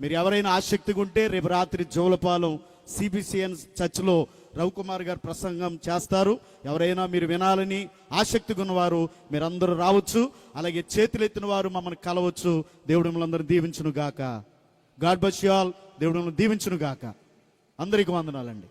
[SPEAKER 3] మీరు ఎవరైనా ఆసక్తిగా ఉంటే రేపు రాత్రి జోలపాలెం సిబిసిఎన్ చర్చ్లో రవికుమార్ గారు ప్రసంగం చేస్తారు. ఎవరైనా మీరు వినాలని ఆసక్తిగా ఉన్నవారు మీరందరూ రావచ్చు. అలాగే చేతులెత్తిన వారు మమ్మల్ని కలవచ్చు. దేవుడు మిమ్మల్ని అందరూ దీవించును గాక. God bless you all. దేవుడు మిమ్మల్ని దీవించును గాక. అందరికీ వందనాలండి.